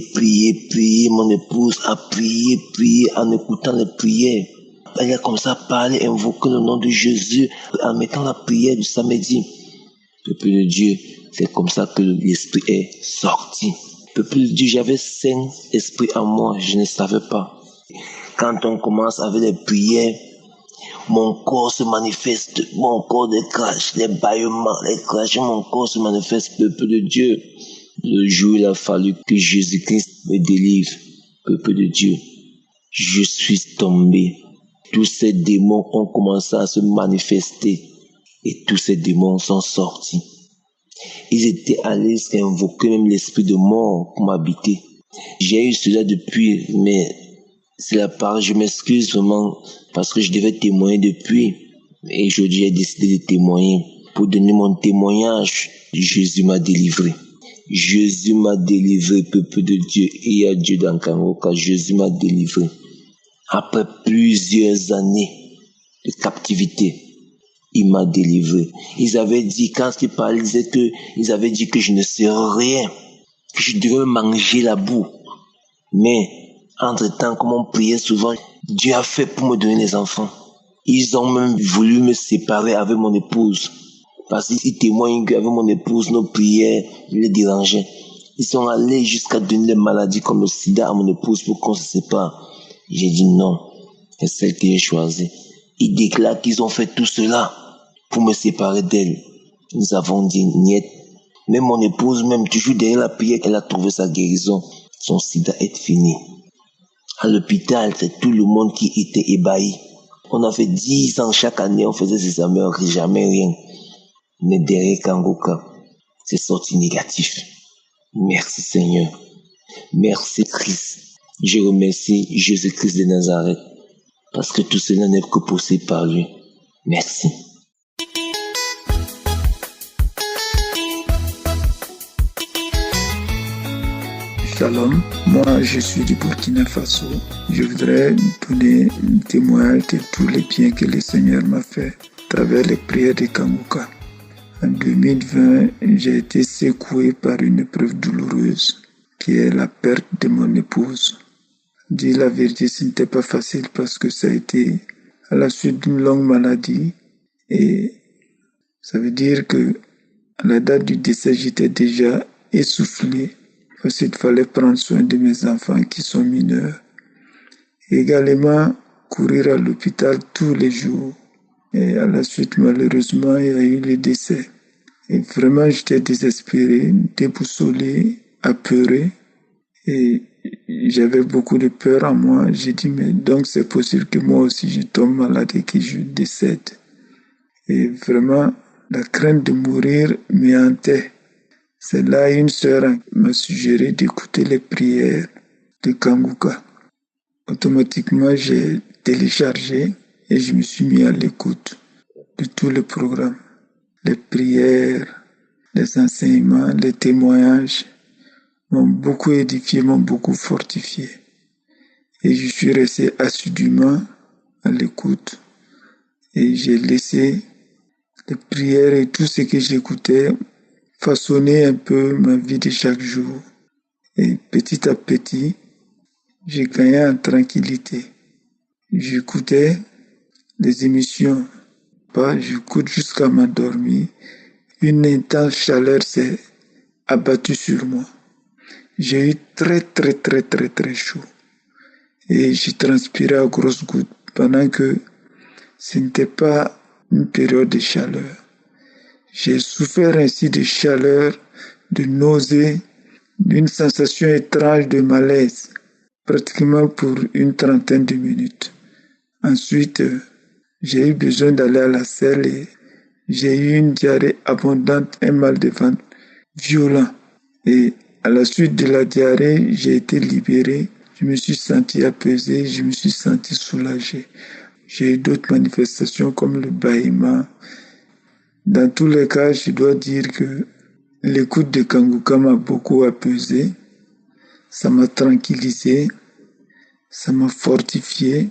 mon épouse a prié en écoutant les prières. Elle a commencé à parler, invoquer le nom de Jésus en mettant la prière du samedi. Peuple de Dieu, c'est comme ça que l'esprit est sorti. Peuple de Dieu, j'avais 5 esprits en moi, je ne savais pas. Quand on commence avec les prières, mon corps se manifeste, mon corps déclenche, les bâillements, les crachements, mon corps se manifeste, peuple de Dieu. Le jour, il a fallu que Jésus-Christ me délivre, peuple de Dieu. Je suis tombé. Tous ces démons ont commencé à se manifester et tous ces démons sont sortis. Ils étaient allés invoquer même l'esprit de mort pour m'habiter. J'ai eu cela depuis, mais c'est la part, je m'excuse vraiment parce que je devais témoigner depuis. Et aujourd'hui, j'ai décidé de témoigner pour donner mon témoignage. Jésus m'a délivré. Jésus m'a délivré, peuple de Dieu. Il y a Dieu dans Kangoka. Jésus m'a délivré. Après plusieurs années de captivité, il m'a délivré. Ils avaient dit, quand ils parlaient, ils avaient dit que je ne sais rien, que je devais manger la boue. Mais, entre-temps, comme on priait souvent, Dieu a fait pour me donner les enfants. Ils ont même voulu me séparer avec mon épouse. Parce qu'ils témoignent qu'avec mon épouse, nos prières les dérangeaient. Ils sont allés jusqu'à donner des maladies comme le sida à mon épouse pour qu'on se sépare. J'ai dit non, c'est celle que j'ai choisie. Ils déclarent qu'ils ont fait tout cela pour me séparer d'elle. Nous avons dit niet. Même mon épouse, même toujours derrière la prière, elle a trouvé sa guérison. Son sida est fini. À l'hôpital, c'est tout le monde qui était ébahi. On a fait 10 ans chaque année, on faisait ces examens, jamais rien. Mais derrière Kangoka, c'est sorti négatif. Merci Seigneur. Merci Christ. Je remercie Jésus-Christ de Nazareth parce que tout cela n'est que possible par lui. Merci. Shalom, moi je suis du Burkina Faso. Je voudrais donner un témoignage de tous les biens que le Seigneur m'a fait à travers les prières de Kangoka. En 2020, j'ai été secoué par une épreuve douloureuse qui est la perte de mon épouse. Dire la vérité, ce n'était pas facile parce que ça a été à la suite d'une longue maladie et ça veut dire que à la date du décès, j'étais déjà essoufflé parce qu'il fallait prendre soin de mes enfants qui sont mineurs. Et également, courir à l'hôpital tous les jours. Et à la suite, malheureusement, il y a eu le décès. Et vraiment, j'étais désespéré, déboussolé, apeuré. Et j'avais beaucoup de peur en moi. J'ai dit, mais donc c'est possible que moi aussi je tombe malade et que je décède. Et vraiment, la crainte de mourir me hantait. C'est là une sœur m'a suggéré d'écouter les prières de Kangoka. Automatiquement, j'ai téléchargé et je me suis mis à l'écoute de tout le programme. Les prières, les enseignements, les témoignages m'ont beaucoup édifié, m'ont beaucoup fortifié. Et je suis resté assidûment à l'écoute. Et j'ai laissé les prières et tout ce que j'écoutais façonner un peu ma vie de chaque jour. Et petit à petit, j'ai gagné en tranquillité. J'écoutais les émissions, j'écoute jusqu'à m'endormir. Une intense chaleur s'est abattue sur moi. J'ai eu très chaud. Et j'ai transpiré à grosses gouttes pendant que ce n'était pas une période de chaleur. J'ai souffert ainsi de chaleur, de nausées, d'une sensation étrange de malaise, pratiquement pour une trentaine de minutes. Ensuite, j'ai eu besoin d'aller à la selle et j'ai eu une diarrhée abondante, un mal de ventre violent. Et à la suite de la diarrhée, j'ai été libéré. Je me suis senti apaisé, je me suis senti soulagé. J'ai eu d'autres manifestations comme le bâillement. Dans tous les cas, je dois dire que l'écoute de Kangoka m'a beaucoup apaisé. Ça m'a tranquillisé, ça m'a fortifié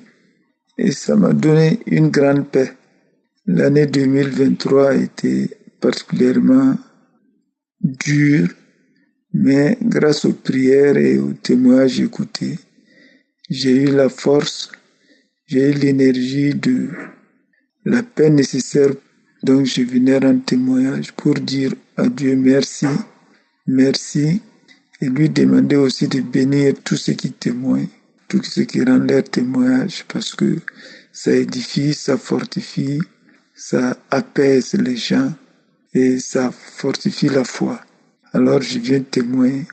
et ça m'a donné une grande paix. L'année 2023 a été particulièrement dure, mais grâce aux prières et aux témoignages écoutés, j'ai eu la force, J'ai l'énergie de la paix nécessaire. Donc je venais rendre témoignage pour dire à Dieu merci, merci, et lui demander aussi de bénir tous ceux qui témoignent, tous ceux qui rendent leur témoignage, parce que ça édifie, ça fortifie, ça apaise les gens et ça fortifie la foi. Alors je viens témoigner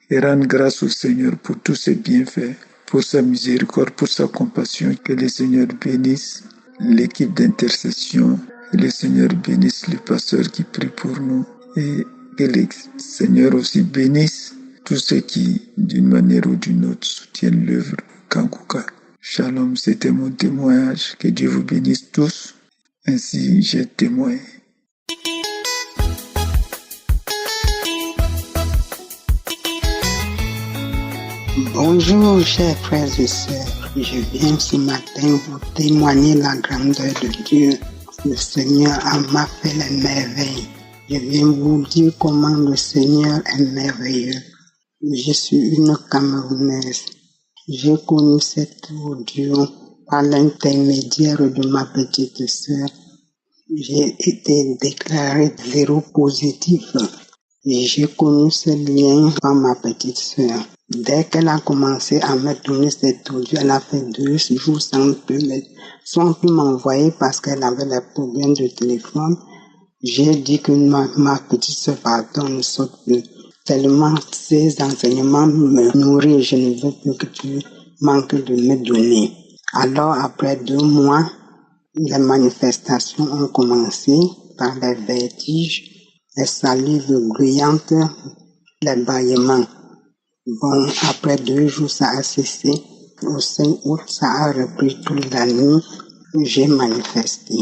et rendre grâce au Seigneur pour tous ses bienfaits, pour sa miséricorde, pour sa compassion. Que le Seigneur bénisse l'équipe d'intercession, que le Seigneur bénisse le pasteur qui prie pour nous et que le Seigneur aussi bénisse tous ceux qui, d'une manière ou d'une autre, soutiennent l'œuvre Kanguka. Shalom, c'était mon témoignage. Que Dieu vous bénisse tous. Ainsi, j'ai témoigné. Bonjour, chers frères et sœurs. Je viens ce matin vous témoigner la grandeur de Dieu. Le Seigneur m'a fait les merveilles. Je viens vous dire comment le Seigneur est merveilleux. Je suis une Camerounaise. J'ai connu cet Dieu par l'intermédiaire de ma petite sœur. J'ai été déclaré séropositif. Et j'ai connu ce lien par ma petite sœur. Dès qu'elle a commencé à me donner cet audio, elle a fait 2 jours sans plus m'envoyer parce qu'elle avait des problèmes de téléphone. J'ai dit que ma petite sœur, pardon, ne saute plus. Tellement ces enseignements me nourrissent, je ne veux plus que tu manques de me donner. Alors, après 2 mois, les manifestations ont commencé par les vertiges, les salives bruyantes, les bâillements. Bon, après 2 jours, ça a cessé. Au 5 août, ça a repris toute la nuit. J'ai manifesté.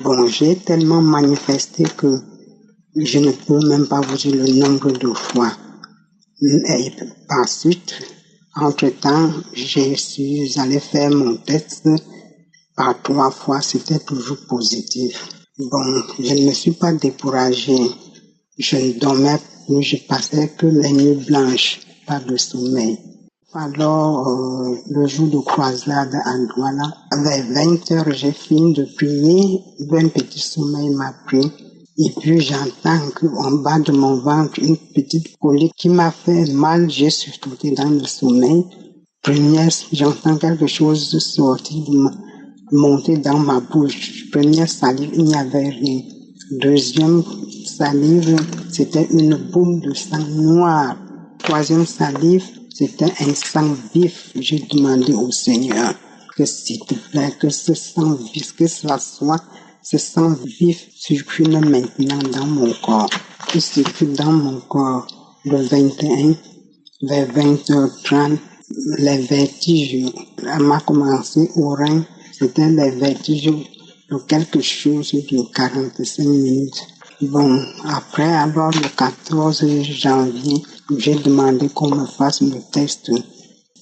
Bon, j'ai tellement manifesté que je ne peux même pas vous dire le nombre de fois. Et par suite, entre-temps, je suis allé faire mon test. Par 3 fois, c'était toujours positif. Bon, je ne me suis pas découragée. Je ne dormais plus, je passais que les nuits blanches, pas de sommeil. Alors, le jour de croisade à Douala, vers 20h, j'ai fini de prier, un petit sommeil m'a pris. Et puis j'entends qu'en bas de mon ventre, une petite colique qui m'a fait mal, j'ai sauté dans le sommeil. Première, j'entends quelque chose sortir, monter dans ma bouche. Première salive, il n'y avait rien. Deuxième salive, c'était une boule de sang noir. Troisième salive, c'était un sang vif. J'ai demandé au Seigneur que s'il te plaît, que ce sang vif, que ça soit ce sang vif circule maintenant dans mon corps. Il circule dans mon corps le 21, vers 20h30. Les vertiges, elle m'a commencé au rein. C'était les vertiges de quelque chose de 45 minutes. Bon, après, alors le 14 janvier, j'ai demandé qu'on me fasse le test.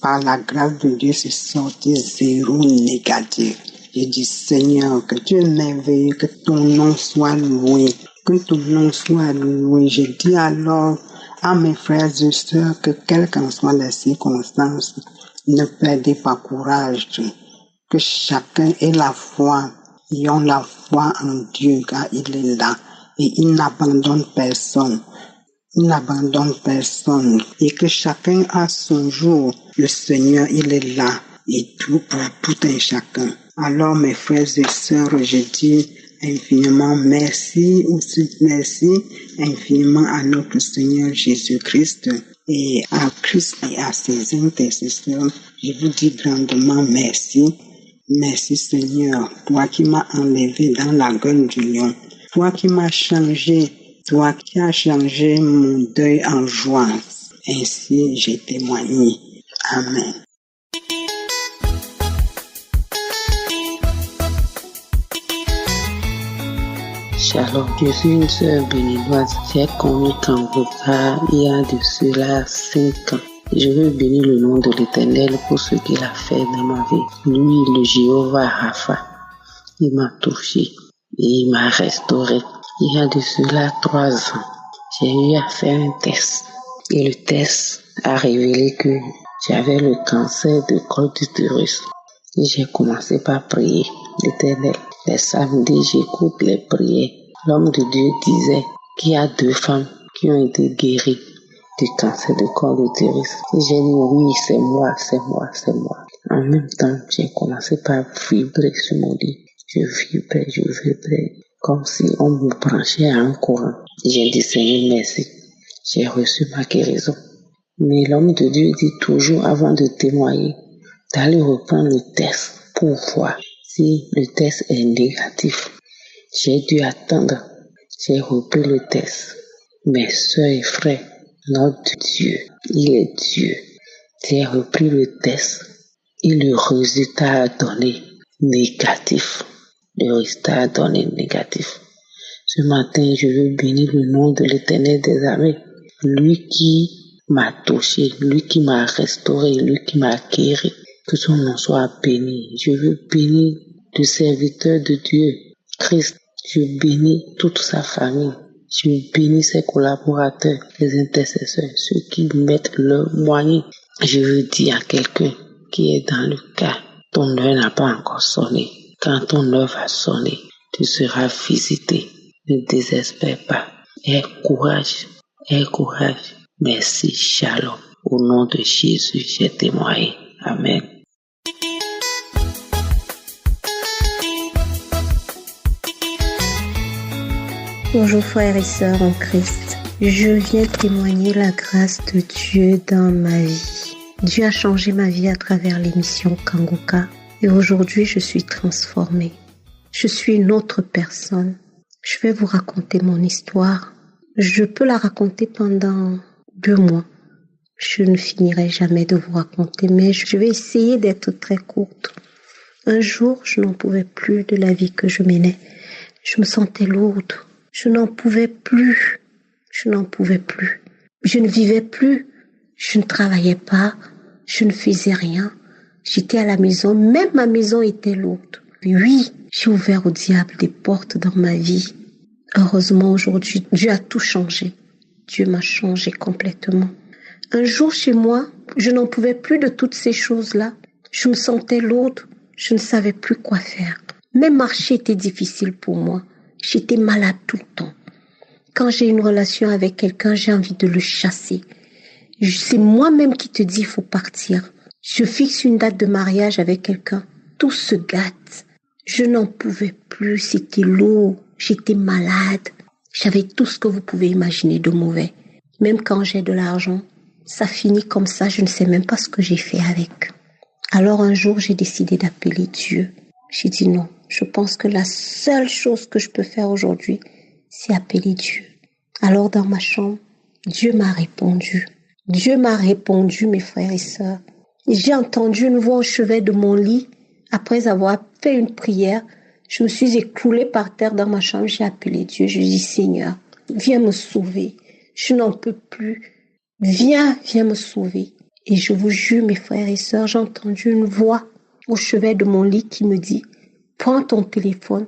Par la grâce de Dieu, c'est sorti 0 négatif. J'ai dit, Seigneur, que tu es merveilleux, que ton nom soit loué, que ton nom soit loué. J'ai dit alors à mes frères et sœurs que quelles qu'en soient les circonstances, ne perdez pas courage, que chacun ait la foi, ayons la foi en Dieu, car il est là et il n'abandonne personne. Il n'abandonne personne et que chacun a son jour. Le Seigneur, il est là et tout pour tout un chacun. Alors mes frères et sœurs, je dis infiniment merci, aussi merci infiniment à notre Seigneur Jésus-Christ et à Christ et à ses intercesseurs. Je vous dis grandement merci. Merci Seigneur, toi qui m'as enlevé dans la gueule du lion, toi qui m'as changé, toi qui as changé mon deuil en joie. Ainsi j'ai témoigné. Amen. Shalom, je suis une sœur béninoise. J'ai connu Kanguka il y a de cela 5 ans. Je veux bénir le nom de l'Éternel pour ce qu'il a fait dans ma vie. Lui, le Jéhovah Rapha, il m'a touché et il m'a restauré. Il y a de cela 3 ans, j'ai eu à faire un test. Et le test a révélé que j'avais le cancer de col d'utérus. J'ai commencé par prier l'Éternel. Les samedis, j'écoute les prières. L'homme de Dieu disait qu'il y a 2 femmes qui ont été guéries du cancer de col l'utérus. J'ai dit oui, c'est moi. En même temps, j'ai commencé par vibrer sur mon lit. Je vibrais, comme si on me branchait à un courant. J'ai dit Seigneur, merci. J'ai reçu ma guérison. Mais l'homme de Dieu dit toujours, avant de témoigner, d'aller reprendre le test pour voir si le test est négatif. J'ai dû attendre. J'ai repris le test. Mes soeurs et frères, notre Dieu, il est Dieu. J'ai repris le test et le résultat a donné négatif. Ce matin, je veux bénir le nom de l'Éternel des armées. Lui qui m'a touché, lui qui m'a restauré, lui qui m'a guéri. Que son nom soit béni. Je veux bénir le serviteur de Dieu, Christ. Je bénis toute sa famille. Je bénis ses collaborateurs, les intercesseurs, ceux qui mettent leurs moyens. Je veux dire à quelqu'un qui est dans le cas, ton heure n'a pas encore sonné. Quand ton heure va sonner, tu seras visité. Ne désespère pas. Aie courage. Merci, shalom. Au nom de Jésus, j'ai témoigné. Amen. Bonjour frères et sœurs en Christ. Je viens témoigner la grâce de Dieu dans ma vie. Dieu a changé ma vie à travers l'émission Kanguka et aujourd'hui je suis transformée. Je suis une autre personne. Je vais vous raconter mon histoire. Je peux la raconter pendant 2 mois. Je ne finirai jamais de vous raconter, mais je vais essayer d'être très courte. Un jour, je n'en pouvais plus de la vie que je menais. Je me sentais lourde. Je n'en pouvais plus. Je ne vivais plus. Je ne travaillais pas. Je ne faisais rien. J'étais à la maison. Même ma maison était lourde. Oui, j'ai ouvert au diable des portes dans ma vie. Heureusement, aujourd'hui, Dieu a tout changé. Dieu m'a changé complètement. Un jour, chez moi, je n'en pouvais plus de toutes ces choses-là. Je me sentais lourde. Je ne savais plus quoi faire. Même marcher était difficile pour moi. J'étais malade tout le temps. Quand j'ai une relation avec quelqu'un, j'ai envie de le chasser. C'est moi-même qui te dis, il faut partir. Je fixe une date de mariage avec quelqu'un. Tout se gâte. Je n'en pouvais plus. C'était lourd. J'étais malade. J'avais tout ce que vous pouvez imaginer de mauvais. Même quand j'ai de l'argent, ça finit comme ça. Je ne sais même pas ce que j'ai fait avec. Alors un jour, j'ai décidé d'appeler Dieu. J'ai dit non. Je pense que la seule chose que je peux faire aujourd'hui, c'est appeler Dieu. Alors dans ma chambre, Dieu m'a répondu. Dieu m'a répondu, mes frères et sœurs. J'ai entendu une voix au chevet de mon lit. Après avoir fait une prière, je me suis écroulée par terre dans ma chambre. J'ai appelé Dieu. Je dis, Seigneur, viens me sauver. Je n'en peux plus. Viens me sauver. Et je vous jure, mes frères et sœurs, j'ai entendu une voix au chevet de mon lit qui me dit, prends ton téléphone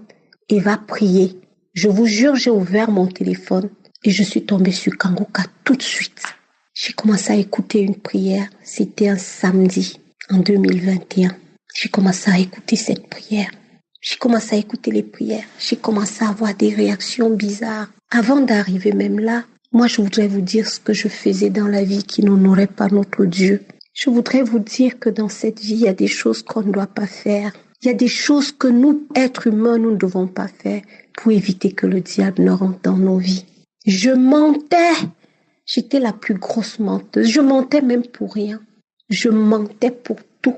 et va prier. Je vous jure, j'ai ouvert mon téléphone et je suis tombée sur Kanguka tout de suite. J'ai commencé à écouter une prière. C'était un samedi en 2021. J'ai commencé à écouter cette prière. J'ai commencé à écouter les prières. J'ai commencé à avoir des réactions bizarres. Avant d'arriver même là, moi je voudrais vous dire ce que je faisais dans la vie qui n'honorait pas notre Dieu. Je voudrais vous dire que dans cette vie, il y a des choses qu'on ne doit pas faire. Il y a des choses que nous, êtres humains, nous ne devons pas faire pour éviter que le diable ne rentre dans nos vies. Je mentais. J'étais la plus grosse menteuse. Je mentais même pour rien. Je mentais pour tout.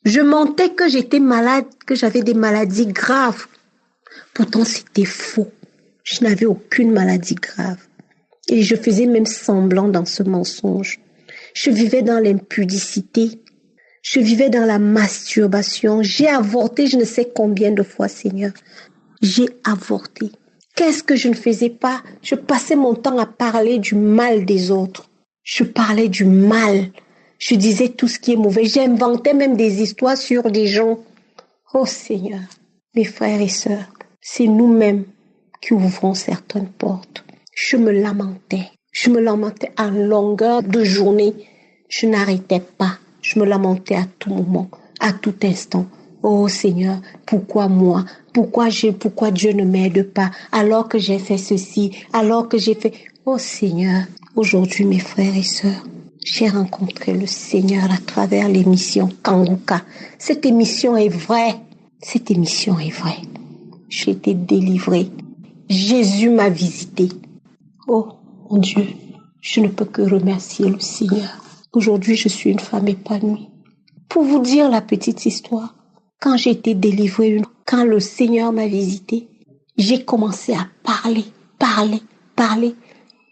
Je mentais que j'étais malade, que j'avais des maladies graves. Pourtant, c'était faux. Je n'avais aucune maladie grave. Et je faisais même semblant dans ce mensonge. Je vivais dans l'impudicité. Je vivais dans la masturbation. J'ai avorté je ne sais combien de fois, Seigneur. J'ai avorté. Qu'est-ce que je ne faisais pas? Je passais mon temps à parler du mal des autres. Je parlais du mal. Je disais tout ce qui est mauvais. J'inventais même des histoires sur des gens. Oh Seigneur, mes frères et sœurs, c'est nous-mêmes qui ouvrons certaines portes. Je me lamentais. Je me lamentais en longueur de journée. Je n'arrêtais pas. Je me lamentais à tout moment. à tout instant. Oh Seigneur, pourquoi moi? Pourquoi Dieu ne m'aide pas alors que j'ai fait ceci, alors que j'ai fait... Oh Seigneur, aujourd'hui mes frères et sœurs, j'ai rencontré le Seigneur à travers l'émission Kanguka. Cette émission est vraie. Cette émission est vraie. J'ai été délivrée. Jésus m'a visité. Oh mon Dieu, je ne peux que remercier le Seigneur. Aujourd'hui, je suis une femme épanouie. Pour vous dire la petite histoire, quand j'ai été délivrée, quand le Seigneur m'a visité, j'ai commencé à parler.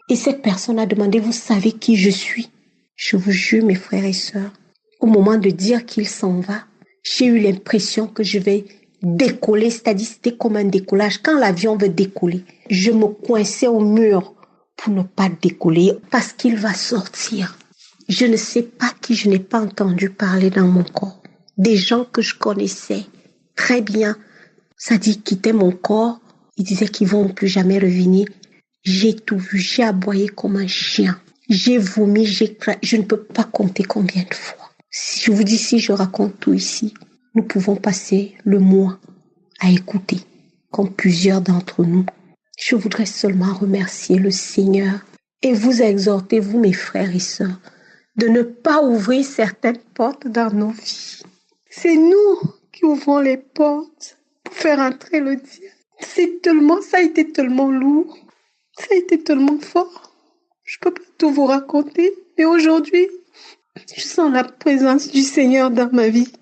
Et cette personne a demandé, vous savez qui je suis? Je vous jure, mes frères et sœurs, au moment de dire qu'il s'en va, j'ai eu l'impression que je vais décoller, c'est-à-dire c'était comme un décollage. Quand l'avion veut décoller, je me coinçais au mur pour ne pas décoller parce qu'il va sortir. Je ne sais pas qui je n'ai pas entendu parler dans mon corps. Des gens que je connaissais très bien, ça dit quitter mon corps, ils disaient qu'ils vont plus jamais revenir. J'ai tout vu, j'ai aboyé comme un chien. J'ai vomi, je ne peux pas compter combien de fois. Si je vous dis, si je raconte tout ici, nous pouvons passer le mois à écouter, comme plusieurs d'entre nous. Je voudrais seulement remercier le Seigneur et vous exhorter, vous mes frères et sœurs, de ne pas ouvrir certaines portes dans nos vies. C'est nous qui ouvrons les portes pour faire entrer le diable. Ça a été tellement lourd, ça a été tellement fort. Je peux pas tout vous raconter, mais aujourd'hui, je sens la présence du Seigneur dans ma vie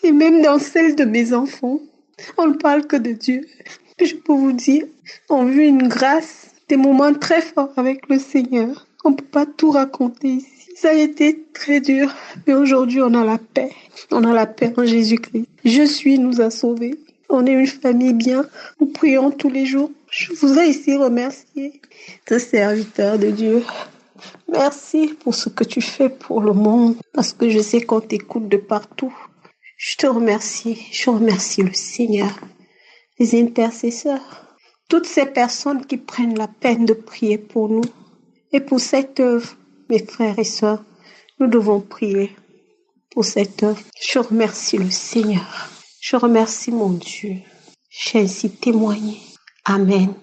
et même dans celle de mes enfants. On ne parle que de Dieu. Je peux vous dire, on vit une grâce, des moments très forts avec le Seigneur. On ne peut pas tout raconter ici. Ça a été très dur, mais aujourd'hui, on a la paix. On a la paix en Jésus-Christ. Nous a sauvés. On est une famille bien. Nous prions tous les jours. Je voudrais ici remercier ce serviteur de Dieu. Merci pour ce que tu fais pour le monde, parce que je sais qu'on t'écoute de partout. Je te remercie. Je remercie le Seigneur, les intercesseurs, toutes ces personnes qui prennent la peine de prier pour nous. Et pour cette œuvre, mes frères et sœurs, nous devons prier pour cette œuvre. Je remercie le Seigneur. Je remercie mon Dieu. J'ai ainsi témoigné. Amen.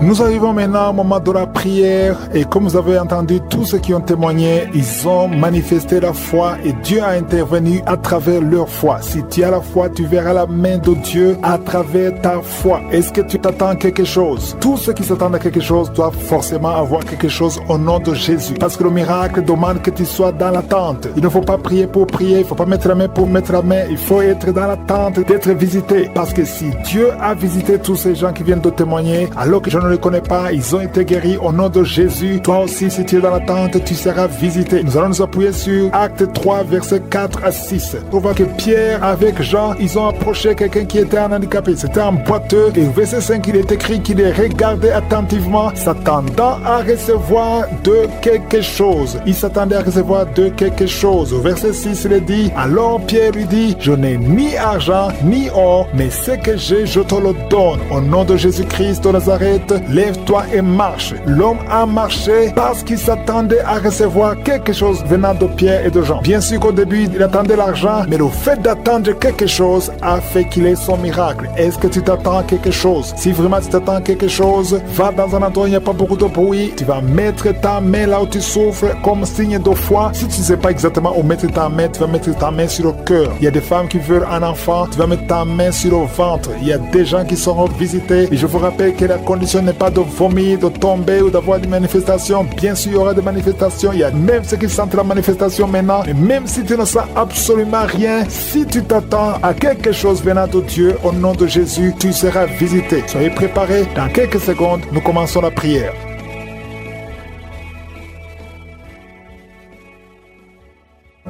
Nous arrivons maintenant au moment de la prière et comme vous avez entendu, tous ceux qui ont témoigné, ils ont manifesté la foi et Dieu a intervenu à travers leur foi. Si tu as la foi, tu verras la main de Dieu à travers ta foi. Est-ce que tu t'attends à quelque chose? Tous ceux qui s'attendent à quelque chose doivent forcément avoir quelque chose au nom de Jésus. Parce que le miracle demande que tu sois dans l'attente. Il ne faut pas prier pour prier, il ne faut pas mettre la main pour mettre la main. Il faut être dans l'attente d'être visité. Parce que si Dieu a visité tous ces gens qui viennent de témoigner, alors que je ne les connais pas, ils ont été guéris au nom de Jésus. Toi aussi, si tu es dans l'attente, tu seras visité. Nous allons nous appuyer sur Acte 3, versets 4 à 6. On voit que Pierre avec Jean, ils ont approché quelqu'un qui était un handicapé. C'était un boiteux. Et verset 5, il est écrit qu'il les regardait attentivement, s'attendant à recevoir de quelque chose. Il s'attendait à recevoir de quelque chose. Au verset 6, il est dit, alors Pierre lui dit, je n'ai ni argent, ni or, mais ce que j'ai, je te le donne. Au nom de Jésus-Christ de Nazareth, lève-toi et marche. L'homme a marché parce qu'il s'attendait à recevoir quelque chose venant de Pierre et de Jean. Bien sûr qu'au début, il attendait l'argent, mais le fait d'attendre quelque chose a fait qu'il ait son miracle. Est-ce que tu t'attends à quelque chose? Si vraiment tu t'attends à quelque chose, va dans un endroit où il n'y a pas beaucoup de bruit. Tu vas mettre ta main là où tu souffres comme signe de foi. Si tu ne sais pas exactement où mettre ta main, tu vas mettre ta main sur le cœur. Il y a des femmes qui veulent un enfant, tu vas mettre ta main sur le ventre. Il y a des gens qui seront visités. Et je vous rappelle que la condition n'est pas de vomir, de tomber ou d'avoir des manifestations. Bien sûr, il y aura des manifestations. Il y a même ceux qui sentent la manifestation maintenant. Mais même si tu ne sens absolument rien, si tu t'attends à quelque chose venant de Dieu, au nom de Jésus, tu seras visité. Soyez préparés. Dans quelques secondes, nous commençons la prière.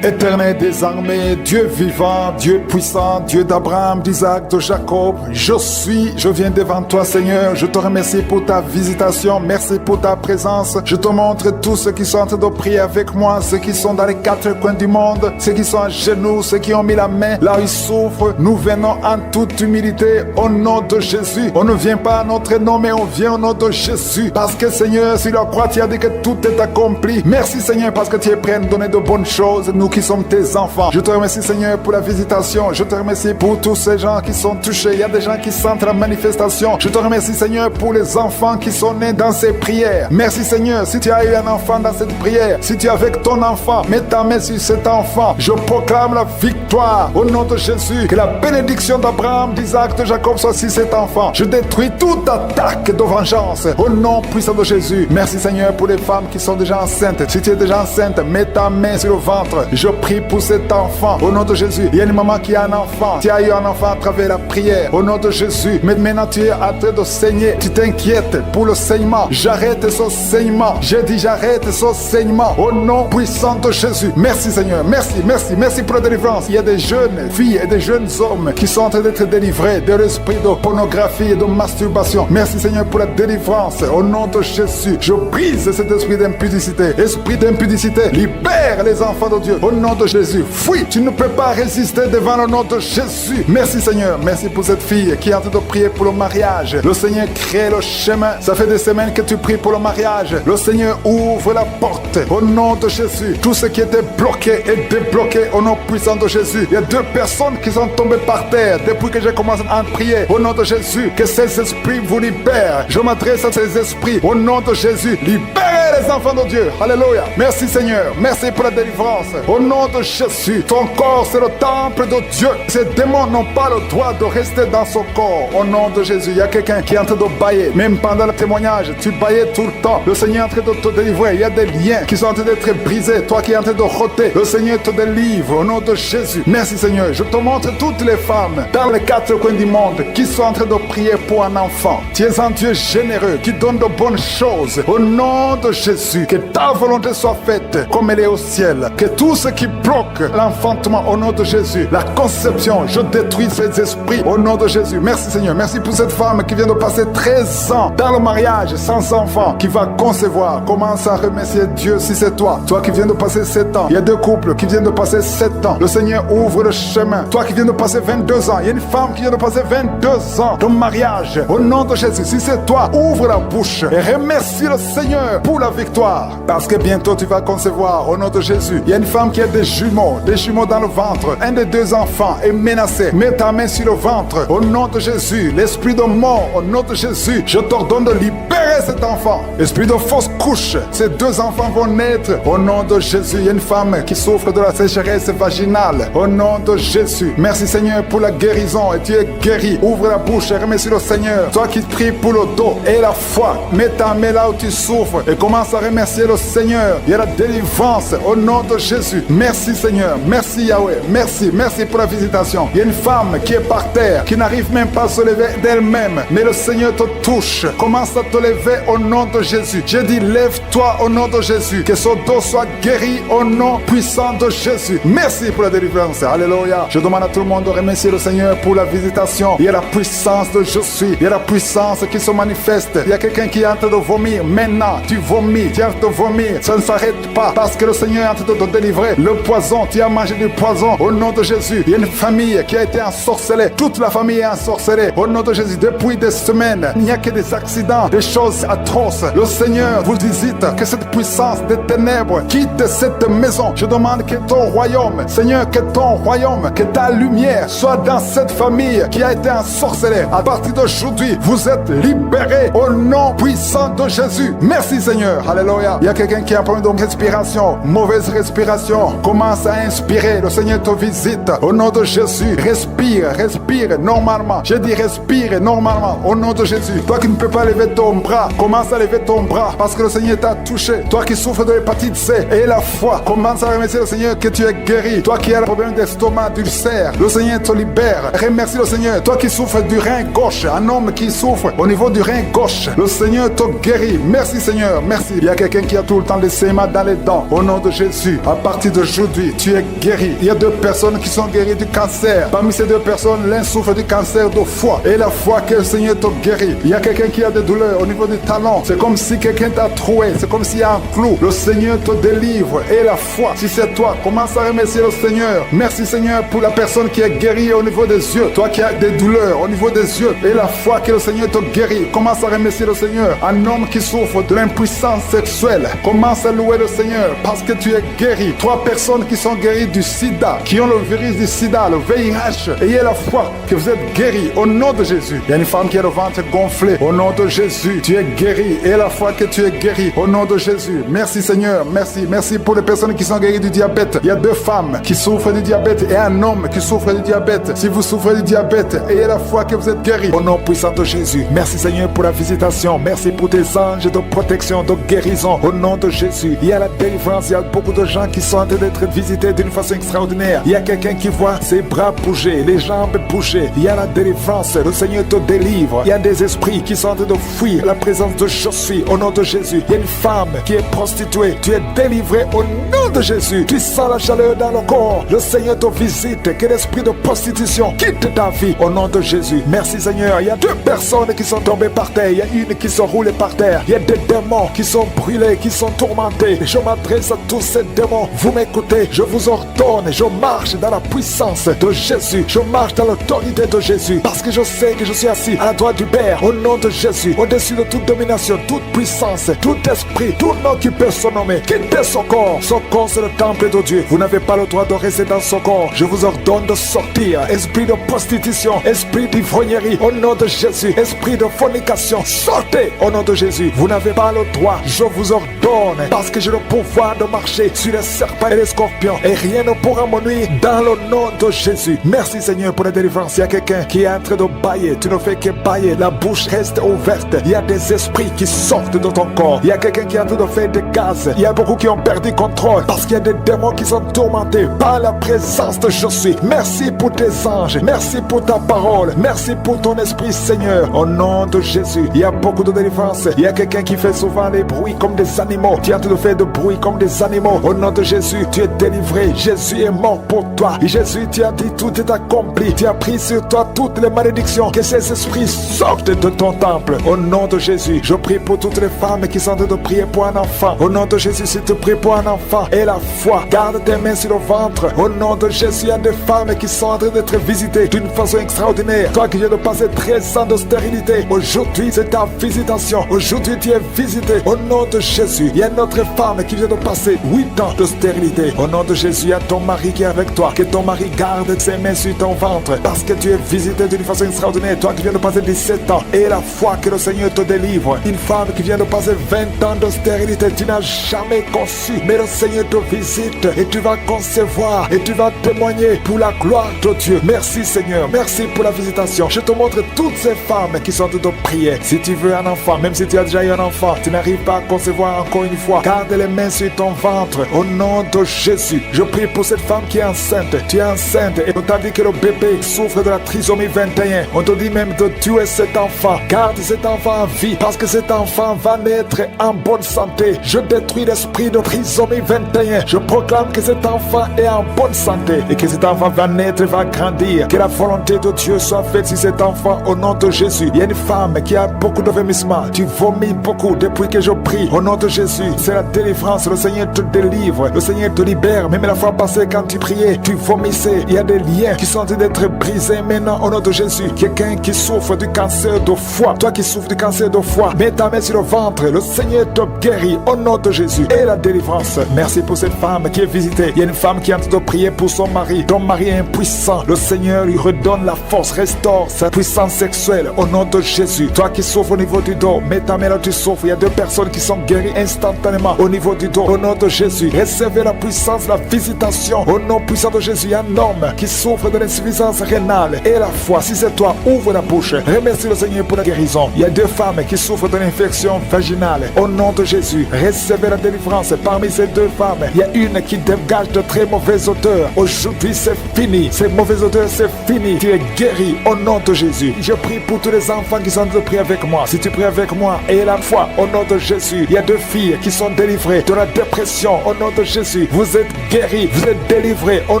Éternel des armées, Dieu vivant, Dieu puissant, Dieu d'Abraham, d'Isaac, de Jacob, je viens devant toi, Seigneur. Je te remercie pour ta visitation. Merci pour ta présence. Je te montre tous ceux qui sont en train de prier avec moi, ceux qui sont dans les 4 coins du monde, ceux qui sont à genoux, ceux qui ont mis la main là où ils souffrent. Nous venons en toute humilité au nom de Jésus. On ne vient pas à notre nom, mais on vient au nom de Jésus. Parce que Seigneur, sur la croix, tu as dit que tout est accompli. Merci Seigneur, parce que tu es prêt à nous donner de bonnes choses, nous qui sommes tes enfants. Je te remercie Seigneur pour la visitation. Je te remercie pour tous ces gens qui sont touchés. Il y a des gens qui sentent la manifestation. Je te remercie Seigneur pour les enfants qui sont nés dans ces prières. Merci Seigneur, si tu as eu un enfant dans cette prière, si tu es avec ton enfant, mets ta main sur cet enfant. Je proclame la victoire au nom de Jésus. Que la bénédiction d'Abraham, d'Isaac, de Jacob soit sur cet enfant. Je détruis toute attaque de vengeance au nom puissant de Jésus. Merci Seigneur pour les femmes qui sont déjà enceintes. Si tu es déjà enceinte, mets ta main sur le ventre. Je prie pour cet enfant au nom de Jésus. Il y a une maman qui a un enfant. Tu as eu un enfant à travers la prière au nom de Jésus. Mais maintenant tu es en train de saigner. Tu t'inquiètes pour le saignement. J'arrête ce saignement. J'ai dit j'arrête ce saignement au nom puissant de Jésus. Merci Seigneur. Merci pour la délivrance. Il y a des jeunes filles et des jeunes hommes qui sont en train d'être délivrés de l'esprit de pornographie et de masturbation. Merci Seigneur pour la délivrance au nom de Jésus. Je brise cet esprit d'impudicité. Esprit d'impudicité, libère les enfants de Dieu au nom de Jésus. Fuis, tu ne peux pas résister devant le nom de Jésus. Merci Seigneur. Merci pour cette fille qui est en train de prier pour le mariage. Le Seigneur crée le chemin. Ça fait des semaines que tu pries pour le mariage. Le Seigneur ouvre la porte au nom de Jésus. Tout ce qui était bloqué est débloqué au nom puissant de Jésus. Il y a 2 personnes qui sont tombées par terre depuis que j'ai commencé à prier au nom de Jésus. Que ces esprits vous libèrent. Je m'adresse à ces esprits au nom de Jésus. Libérez les enfants de Dieu. Alléluia. Merci Seigneur. Merci pour la délivrance. Au nom de Jésus. Ton corps c'est le temple de Dieu. Ces démons n'ont pas le droit de rester dans son corps. Au nom de Jésus. Il y a quelqu'un qui est en train de bailler. Même pendant le témoignage, tu baillais tout le temps. Le Seigneur est en train de te délivrer. Il y a des liens qui sont en train d'être brisés. Toi qui es en train de rôter. Le Seigneur te délivre au nom de Jésus. Merci Seigneur. Je te montre toutes les femmes dans les 4 coins du monde qui sont en train de prier pour un enfant. Tu es un Dieu généreux qui donne de bonnes choses. Au nom de Jésus, que ta volonté soit faite comme elle est au ciel. Que tout ce qui bloque l'enfantement au nom de Jésus, la conception, je détruis ces esprits au nom de Jésus. Merci Seigneur. Merci pour cette femme qui vient de passer 13 ans dans le mariage sans enfant, qui va concevoir. Commence à remercier Dieu si c'est toi. Toi qui viens de passer 7 ans. Il y a 2 couples qui viennent de passer 7 ans. Le Seigneur ouvre le chemin. Toi qui viens de passer 22 ans. Il y a une femme qui vient de passer 22 ans de mariage. Au nom de Jésus, si c'est toi, ouvre la bouche et remercie le Seigneur pour la victoire. Parce que bientôt tu vas concevoir au nom de Jésus. Il y a une femme qui a des jumeaux dans le ventre. Un des 2 enfants est menacé. Mets ta main sur le ventre. Au nom de Jésus, l'esprit de mort, au nom de Jésus, je t'ordonne de libérer cet enfant. Esprit de fausse couche, ces 2 enfants vont naître. Au nom de Jésus, il y a une femme qui souffre de la sécheresse vaginale. Au nom de Jésus, merci Seigneur pour la guérison. Et tu es guéri. Ouvre la bouche et remercie le Seigneur. Toi qui pries pour le dos et la foi, mets ta main là où tu souffres et commence à remercier le Seigneur. Il y a la délivrance au nom de Jésus. Merci Seigneur. Merci Yahweh. Merci pour la visitation. Il y a une femme qui est par terre, qui n'arrive même pas à se lever d'elle-même. Mais le Seigneur te touche. Commence à te lever au nom de Jésus. J'ai dit lève-toi au nom de Jésus. Que son dos soit guéri au nom puissant de Jésus. Merci pour la délivrance. Alléluia. Je demande à tout le monde de remercier le Seigneur pour la visitation. Il y a la puissance de je suis. Il y a la puissance qui se manifeste. Il y a quelqu'un qui est en train de vomir. Maintenant, tu vomis. Tu es en train de vomir. Ça ne s'arrête pas. Parce que le Seigneur est en train de te délivrer. Le poison, tu as mangé du poison. Au nom de Jésus. Il y a une famille qui a été ensorcelée. Toute la famille est ensorcelée. Au nom de Jésus. Depuis des semaines, il n'y a que des accidents, des choses atroces. Le Seigneur vous visite. Que cette puissance des ténèbres quitte cette maison. Je demande que ton royaume, Seigneur, que ton royaume, que ta lumière soit dans cette famille qui a été ensorcelée. À partir d'aujourd'hui, vous êtes libérés au nom puissant de Jésus. Merci Seigneur. Alléluia. Il y a quelqu'un qui a un problème de respiration, mauvaise respiration. Commence à inspirer. Le Seigneur te visite. Au nom de Jésus, respire normalement. Je dis respire normalement. Au nom de Jésus. Toi qui ne peux pas lever ton bras, commence à lever ton bras parce que le Seigneur t'a touché. Toi qui souffres de l'hépatite C, et la foi, commence à remercier le Seigneur que tu es guéri. Toi qui as le problème d'estomac, d'ulcère, le Seigneur te libère. Remercie le Seigneur. Toi qui souffres du rein gauche, un homme qui souffre au niveau du rein gauche, le Seigneur te guérit. Merci Seigneur, merci. Il y a quelqu'un qui a tout le temps des saignements dans les dents. Au nom de Jésus, à partir d'aujourd'hui, tu es guéri. Il y a 2 personnes qui sont guéries du cancer. Parmi ces 2 personnes, l'un souffre du cancer de foie. Et la foi que le Seigneur te guérit. Il y a quelqu'un qui a des douleurs au niveau du talon. C'est comme si quelqu'un t'a troué. C'est comme s'il y a un clou. Le Seigneur te délivre. Et la foi, si c'est toi, commence à remercier le Seigneur. Merci Seigneur pour la personne qui est guérie au niveau des yeux. Toi qui as des douleurs au niveau des yeux. Et la foi que le Seigneur te guérit. Commence à remercier le Seigneur. Un homme qui souffre de l'impuissance sexuelle. Commence à louer le Seigneur parce que tu es guéri. 3 personnes qui sont guéries du sida, qui ont le virus du sida, le VIH. Ayez la foi que vous êtes guéris au nom de Jésus. Il y a une femme qui a le ventre gonflé. Au nom de Jésus, tu es guéri. Et la foi que tu es guéri au nom de Jésus. Merci Seigneur, merci. Merci pour les personnes qui sont guéries du diabète. Il y a 2 femmes qui souffrent du diabète et un homme qui souffre du diabète. Si vous souffrez du diabète, ayez la foi que vous êtes guéri au nom puissant de Jésus. Merci Seigneur pour la visitation. Merci pour tes anges de protection, de guérison au nom de Jésus. Il y a la délivrance. Il y a beaucoup de gens qui sont en train d'être visités d'une façon extraordinaire. Il y a quelqu'un qui voit ses bras bouger, les jambes bouger. Il y a la délivrance. Le Seigneur te délivre. Il y a des esprits qui sont en train de fuir la présence de je suis au nom de Jésus. Il y a une femme qui est prostituée. Tu es délivré au nom de Jésus. Tu sens la chaleur dans le corps. Le Seigneur te visite. Que l'esprit de prostitution quitte ta vie au nom de Jésus. Merci Seigneur. Il y a 2 personnes qui sont tombées par terre. Il y a une qui sont roulée par terre. Il y a des démons qui sont brûlés, qui sont tourmentés. Je m'adresse à tous ces démons. Vous m'écoutez. Je vous ordonne. Je marche dans la puissance de Jésus. Je marche dans l'autorité de Jésus. Parce que je sais que je suis assis à la droite du Père. Au nom de Jésus. Au-dessus de toute domination, toute puissance, tout esprit, tout nom qui peut se nommer. Quittez son corps. Son corps, c'est le temple de Dieu. Vous n'avez pas le droit de rester dans son corps. Je vous ordonne de sortir. Esprit de prostitution, esprit d'ivrognerie, au nom de Jésus. Esprit de fornication, sortez au nom de Jésus. Vous n'avez pas le droit. Je vous ordonne. Parce que j'ai le pouvoir de marcher sur les serpents et les scorpions. Et rien ne pourra me nuire dans le nom de Jésus. Merci Seigneur pour la délivrance. Il y a quelqu'un qui est en train de bailler. Tu ne fais que bailler. La bouche reste ouverte. Il y a des esprits qui sortent de ton corps. Il y a quelqu'un qui est en train de faire des gaz. Il y a beaucoup qui ont perdu contrôle. Parce qu'il y a des démons qui sont tourmentés par la présence de je suis. Merci pour tes anges. Merci pour ta parole. Merci pour ton esprit Seigneur. Au nom de Jésus. Il y a beaucoup de délivrance. Il y a quelqu'un qui fait souvent les bruits comme des animaux. Tu es en train de faire des bruits comme des animaux. Au nom de Jésus, tu es délivré. Jésus est mort pour toi. Et Jésus, tu as dit tout est accompli. Tu as pris sur toi toutes les malédictions. Que ces esprits sortent de ton temple. Au nom de Jésus, je prie pour toutes les femmes qui sont en train de prier pour un enfant. Au nom de Jésus, si tu pries pour un enfant et la foi, garde tes mains sur le ventre. Au nom de Jésus, il y a des femmes qui sont en train d'être visitées d'une façon extraordinaire. Toi qui viens de passer 13 ans de stérilité, aujourd'hui c'est ta visitation. Aujourd'hui tu es visité. Au nom de Jésus, il y a une autre femme qui vient de passer 8 ans de stérilité. Au nom de Jésus, il y a ton mari qui est avec toi. Que ton mari garde ses mains sur ton ventre. Parce que tu es visité d'une façon extraordinaire. Toi qui viens de passer 17 ans et la foi que le Seigneur te délivre. Une femme qui vient de passer 20 ans de stérilité. Tu n'as jamais conçu. Mais le Seigneur te visite et tu vas concevoir et tu vas témoigner pour la gloire de Dieu. Merci Seigneur. Merci pour la visitation. Je te montre toutes ces femmes qui sont en train de prier. Si tu veux un enfant, même si tu as déjà eu un enfant, tu n'arrives pas à concevoir encore une fois. Garde les mains sur ton ventre. Au nom de Jésus, je prie pour cette femme qui est enceinte. Tu es enceinte et on t'a dit que le bébé souffre de la trisomie 21. On te dit même de tuer cet enfant. Garde cet enfant en vie parce que cet enfant va naître en bonne santé. Je détruis l'esprit de trisomie 21. Je proclame que cet enfant est en bonne santé et que cet enfant va naître et va grandir. Que la volonté de Dieu soit faite sur cet enfant au nom de Jésus. Il y a une femme qui a beaucoup de vomissements. Tu vomis beaucoup depuis que je prie. Au nom de Jésus, c'est la délivrance. Le Seigneur te délivre. Le Seigneur te libère. Même la fois passée quand tu priais, tu vomissais. Il y a des liens qui sont en train d'être brisés maintenant au nom de Jésus. Quelqu'un qui souffre du cancer de foie. Toi qui souffres du cancer de foie, mets ta main sur le ventre. Le Seigneur te guérit au nom de Jésus. Et la délivrance. Merci pour cette femme qui est visitée. Il y a une femme qui est en train de prier pour son mari. Ton mari est impuissant. Le Seigneur lui redonne la force, restaure sa puissance sexuelle au nom de Jésus. Toi qui souffres au niveau niveau du dos. Mets ta main là, tu souffres. Il y a 2 personnes qui sont guéries instantanément au niveau du dos. Au nom de Jésus, recevez la puissance, la visitation. Au nom puissant de Jésus, il y a un homme qui souffre de l'insuffisance rénale et la foi. Si c'est toi, ouvre la bouche. Remercie le Seigneur pour la guérison. Il y a 2 femmes qui souffrent de l'infection vaginale. Au nom de Jésus, recevez la délivrance. Parmi ces 2 femmes, il y a une qui dégage de très mauvaises odeurs. Aujourd'hui, c'est fini. Ces mauvaises odeurs, c'est fini. Tu es guéri au nom de Jésus. Je prie pour tous les enfants qui sont en train de prier avec moi. Si tu pries avec moi et la foi, au nom de Jésus, il y a 2 filles qui sont délivrées de la dépression. Au nom de Jésus, vous êtes guéris, vous êtes délivrés au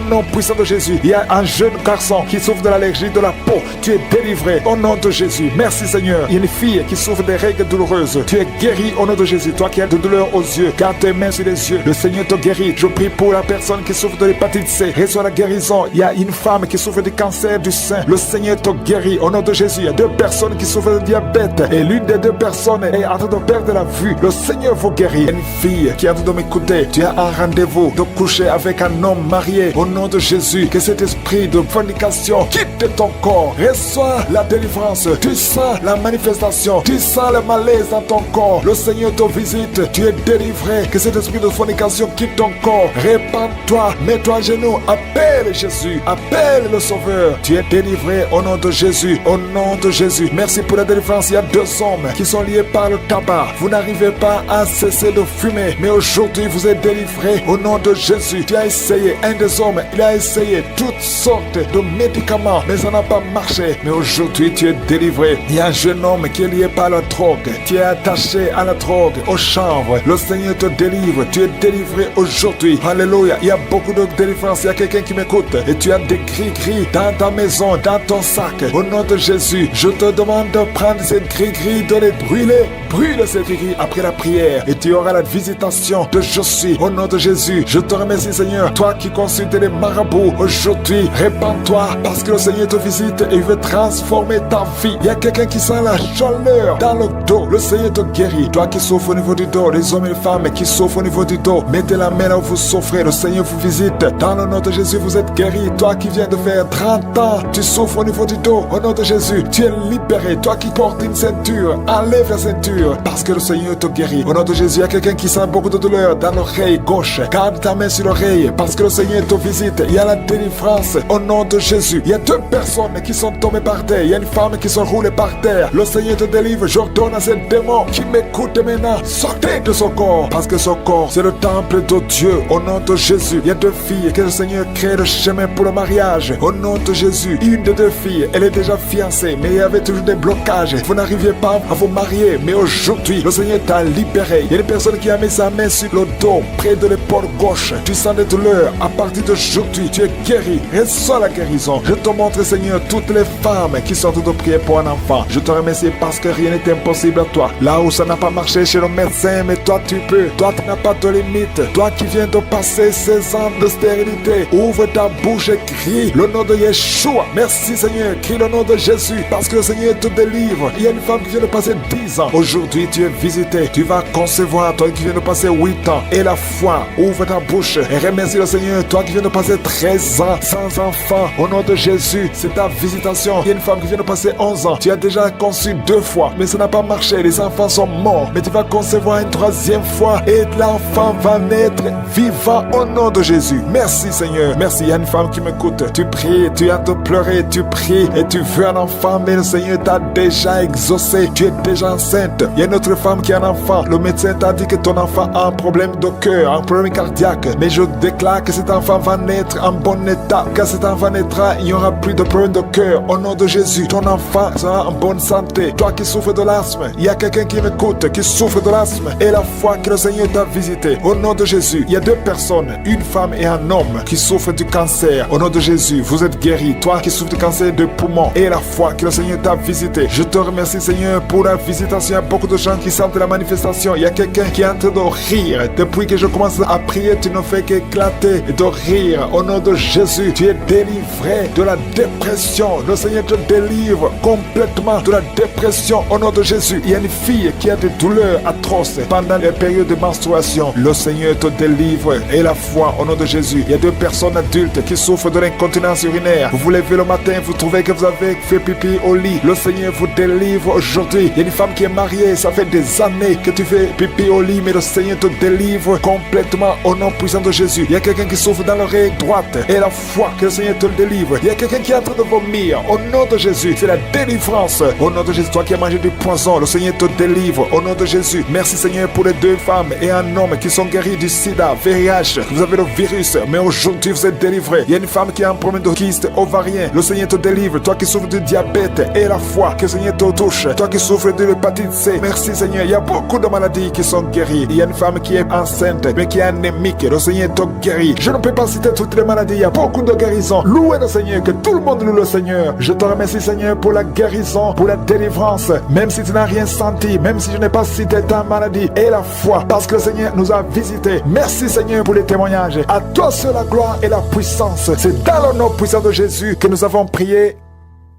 nom puissant de Jésus. Il y a un jeune garçon qui souffre de l'allergie de la peau. Tu es délivré au nom de Jésus. Merci Seigneur. Il y a une fille qui souffre des règles douloureuses. Tu es guéri au nom de Jésus. Toi qui as de douleur aux yeux, garde tes mains sur les yeux. Le Seigneur te guérit. Je prie pour la personne qui souffre de l'hépatite C. Reçois la guérison. Il y a une femme qui souffre du cancer du sein. Le Seigneur te guérit au nom de Jésus. Il y a 2 personnes qui souffrent de diabète et l'une des 2 personnes est en train de perdre la vue. Le Seigneur vous guérit. Une fille qui est en train de m'écouter. Tu as un rendez-vous de coucher avec un homme marié au nom de Jésus. Que cet esprit de fornication quitte ton corps. Reçois la délivrance. Tu sens la manifestation. Tu sens le malaise dans ton corps. Le Seigneur te visite. Tu es délivré. Que cet esprit de fornication quitte ton corps. Répands-toi. Mets-toi à genoux. Appelle Jésus. Appelle le Sauveur. Tu es délivré au nom de Jésus. Au nom de Jésus. Merci pour la délivrance. Il y a 2 hommes qui sont liés par le tabac. Vous n'arrivez pas à cesser de fumer. Mais aujourd'hui, vous êtes délivré au nom de Jésus. Tu as essayé. Un des hommes, il a essayé toutes sortes de médicaments. Mais ça n'a pas marché. Mais aujourd'hui, tu es délivré. Il y a un jeune homme qui est lié par la drogue. Tu es attaché à la drogue, au chanvre. Le Seigneur te délivre. Tu es délivré aujourd'hui. Alléluia. Il y a beaucoup de délivrance. Il y a quelqu'un qui m'écoute. Et tu as des gris-gris dans ta maison, dans ton sac. Au nom de Jésus, je te demande de prendre ces gris-gris, de les brûler. Brûle ces gris-gris après la prière. Et tu auras la visitation de je suis. Au nom de Jésus, je te remercie Seigneur. Toi qui consultes les marabouts, aujourd'hui, répands-toi. Parce que le Seigneur te visite et il veut transformer ta vie. Il y a quelqu'un qui sent la chaleur dans le dos. Le Seigneur te guérit. Toi qui souffres au niveau du dos, les hommes et les femmes qui souffrent au niveau du dos, mettez la main là où vous souffrez. Le Seigneur vous visite. Dans le nom de Jésus, vous êtes guéri. Toi qui viens de faire 30 ans, tu souffres au niveau du dos. Au nom de Jésus, tu es libéré. Toi qui portes une ceinture, enlève la ceinture. Parce que le Seigneur te guérit. Au nom de Jésus, il y a quelqu'un qui sent beaucoup de douleur dans l'oreille gauche. Garde ta main sur l'oreille. Parce que le Seigneur te visite. Il y a la délivrance. Au nom de Jésus, il y a 2 personnes qui sont tombées par terre. Il y a une femme qui se roule par terre. Le Seigneur te délivre. J'ordonne à ces démons qui m'écoutent maintenant, sortez de son corps. Parce que son corps, c'est le temple de Dieu. Au nom de Jésus, il y a 2 filles que le Seigneur crée le chemin pour le mariage. Au nom de Jésus, une des 2 filles, elle est déjà fiancée, mais il y avait toujours des blocages. Vous n'arriviez pas à vous marier, mais aujourd'hui, le Seigneur t'a libéré. Il y a une personne qui a mis sa main sur le dos, près de l'épaule gauche. Tu sens des douleurs. À partir d'aujourd'hui, tu es guéri. Reçois la guérison. Je te montre, Seigneur, toutes les femmes qui sont en train de prier pour un enfant. Je te remercie parce que rien n'est impossible à toi. Là où ça n'a pas marché chez le médecin, mais toi tu peux. Toi tu n'as pas de limite. Toi qui viens de passer 16 ans de stérilité, ouvre ta bouche et crie le nom de Yeshua. Merci Seigneur, crie le nom de Jésus parce que le Seigneur te délivre. Il y a une femme qui vient de passer 10 ans. Aujourd'hui tu es visité. Tu vas concevoir. Toi qui viens de passer 8 ans. Et la foi, ouvre ta bouche et remercie le Seigneur. Toi qui viens de passer 13 ans sans enfant. Au nom de Jésus, c'est ta visitation. Il y a une femme qui vient de passer 11 ans. Tu as déjà conçu 2 fois, mais ça n'a pas marché. Les enfants sont morts. Mais tu vas concevoir une 3e fois et l'enfant va naître vivant au nom de Jésus. Merci Seigneur. Merci. Il y a une femme qui m'écoute. Tu pries, tu as de pleurer, tu pries et tu veux un enfant, mais le Seigneur t'a déjà exaucé. Tu es déjà enceinte. Il y a une autre femme qui a un enfant. Le médecin t'a dit que ton enfant a un problème de cœur, un problème cardiaque. Mais je déclare que cet enfant va naître en bon état. Quand cet enfant naîtra, il n'y aura plus de problème de cœur. Au nom de Jésus, ton enfant sera en bonne santé. Toi qui souffres de l'asthme, il y a quelqu'un qui m'écoute, qui souffre de l'asthme. Et la foi que le Seigneur t'a visité. Au nom de Jésus, il y a 2 personnes, une femme et un homme qui souffrent du cancer. Au nom de Jésus, vous êtes guéris. Toi qui souffres du cancer de poumon. Et la foi que le Seigneur t'a visité. Je te remercie Seigneur pour la visitation. Il y a beaucoup de gens qui sentent la manifestation. Il y a quelqu'un qui est en train de rire. Depuis que je commence à prier, tu ne fais qu'éclater et de rire. Au nom de Jésus, tu es délivré de la dépression. Le Seigneur te délivre complètement de la dépression. Au nom de Jésus, il y a une fille qui a des douleurs atroces pendant les périodes de menstruation. Le Seigneur te délivre. Et la foi, au nom de Jésus, il y a 2 personnes adultes qui souffrent de l'incontinence urinaire. Vous vous levez le matin, vous trouvez que vous avez fait pipi au lit. Le Seigneur vous délivre aujourd'hui. aujourd'hui. Il y a une femme qui est mariée, ça fait des années que tu fais pipi au lit, mais le Seigneur te délivre complètement au nom puissant de Jésus. Il y a quelqu'un qui souffre dans l'oreille droite et la foi que le Seigneur te le délivre. Il y a quelqu'un qui est en train de vomir au nom de Jésus. C'est la délivrance au nom de Jésus. Toi qui as mangé du poison, le Seigneur te délivre au nom de Jésus. Merci Seigneur pour les 2 femmes et un homme qui sont guéris du sida, VIH. Vous avez le virus, mais aujourd'hui vous êtes délivrés. Il y a une femme qui a un problème de kyste ovarien. Le Seigneur te délivre. Toi qui souffres du diabète et la foi, que le Seigneur te touche. Toi qui souffres de l'hépatite C, merci Seigneur. Il y a beaucoup de maladies qui sont guéries. Il y a une femme qui est enceinte, mais qui est anémique. Le Seigneur te guérit. Je ne peux pas citer toutes les maladies. Il y a beaucoup de guérisons. Louez le Seigneur, que tout le monde loue le Seigneur. Je te remercie Seigneur pour la guérison, pour la délivrance. Même si tu n'as rien senti, même si je n'ai pas cité ta maladie et la foi, parce que le Seigneur nous a visités. Merci Seigneur pour les témoignages. À toi seul la gloire et la puissance. C'est dans le nom puissant de Jésus que nous avons prié.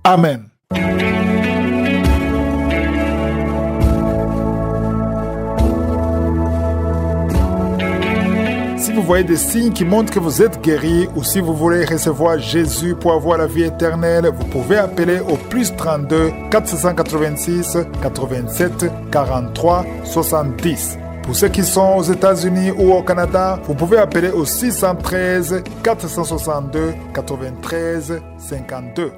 Amen. Si vous voyez des signes qui montrent que vous êtes guéri, ou si vous voulez recevoir Jésus pour avoir la vie éternelle, vous pouvez appeler au +32 486 87 43 70. Pour ceux qui sont aux États-Unis ou au Canada, vous pouvez appeler au 613 462 93 52.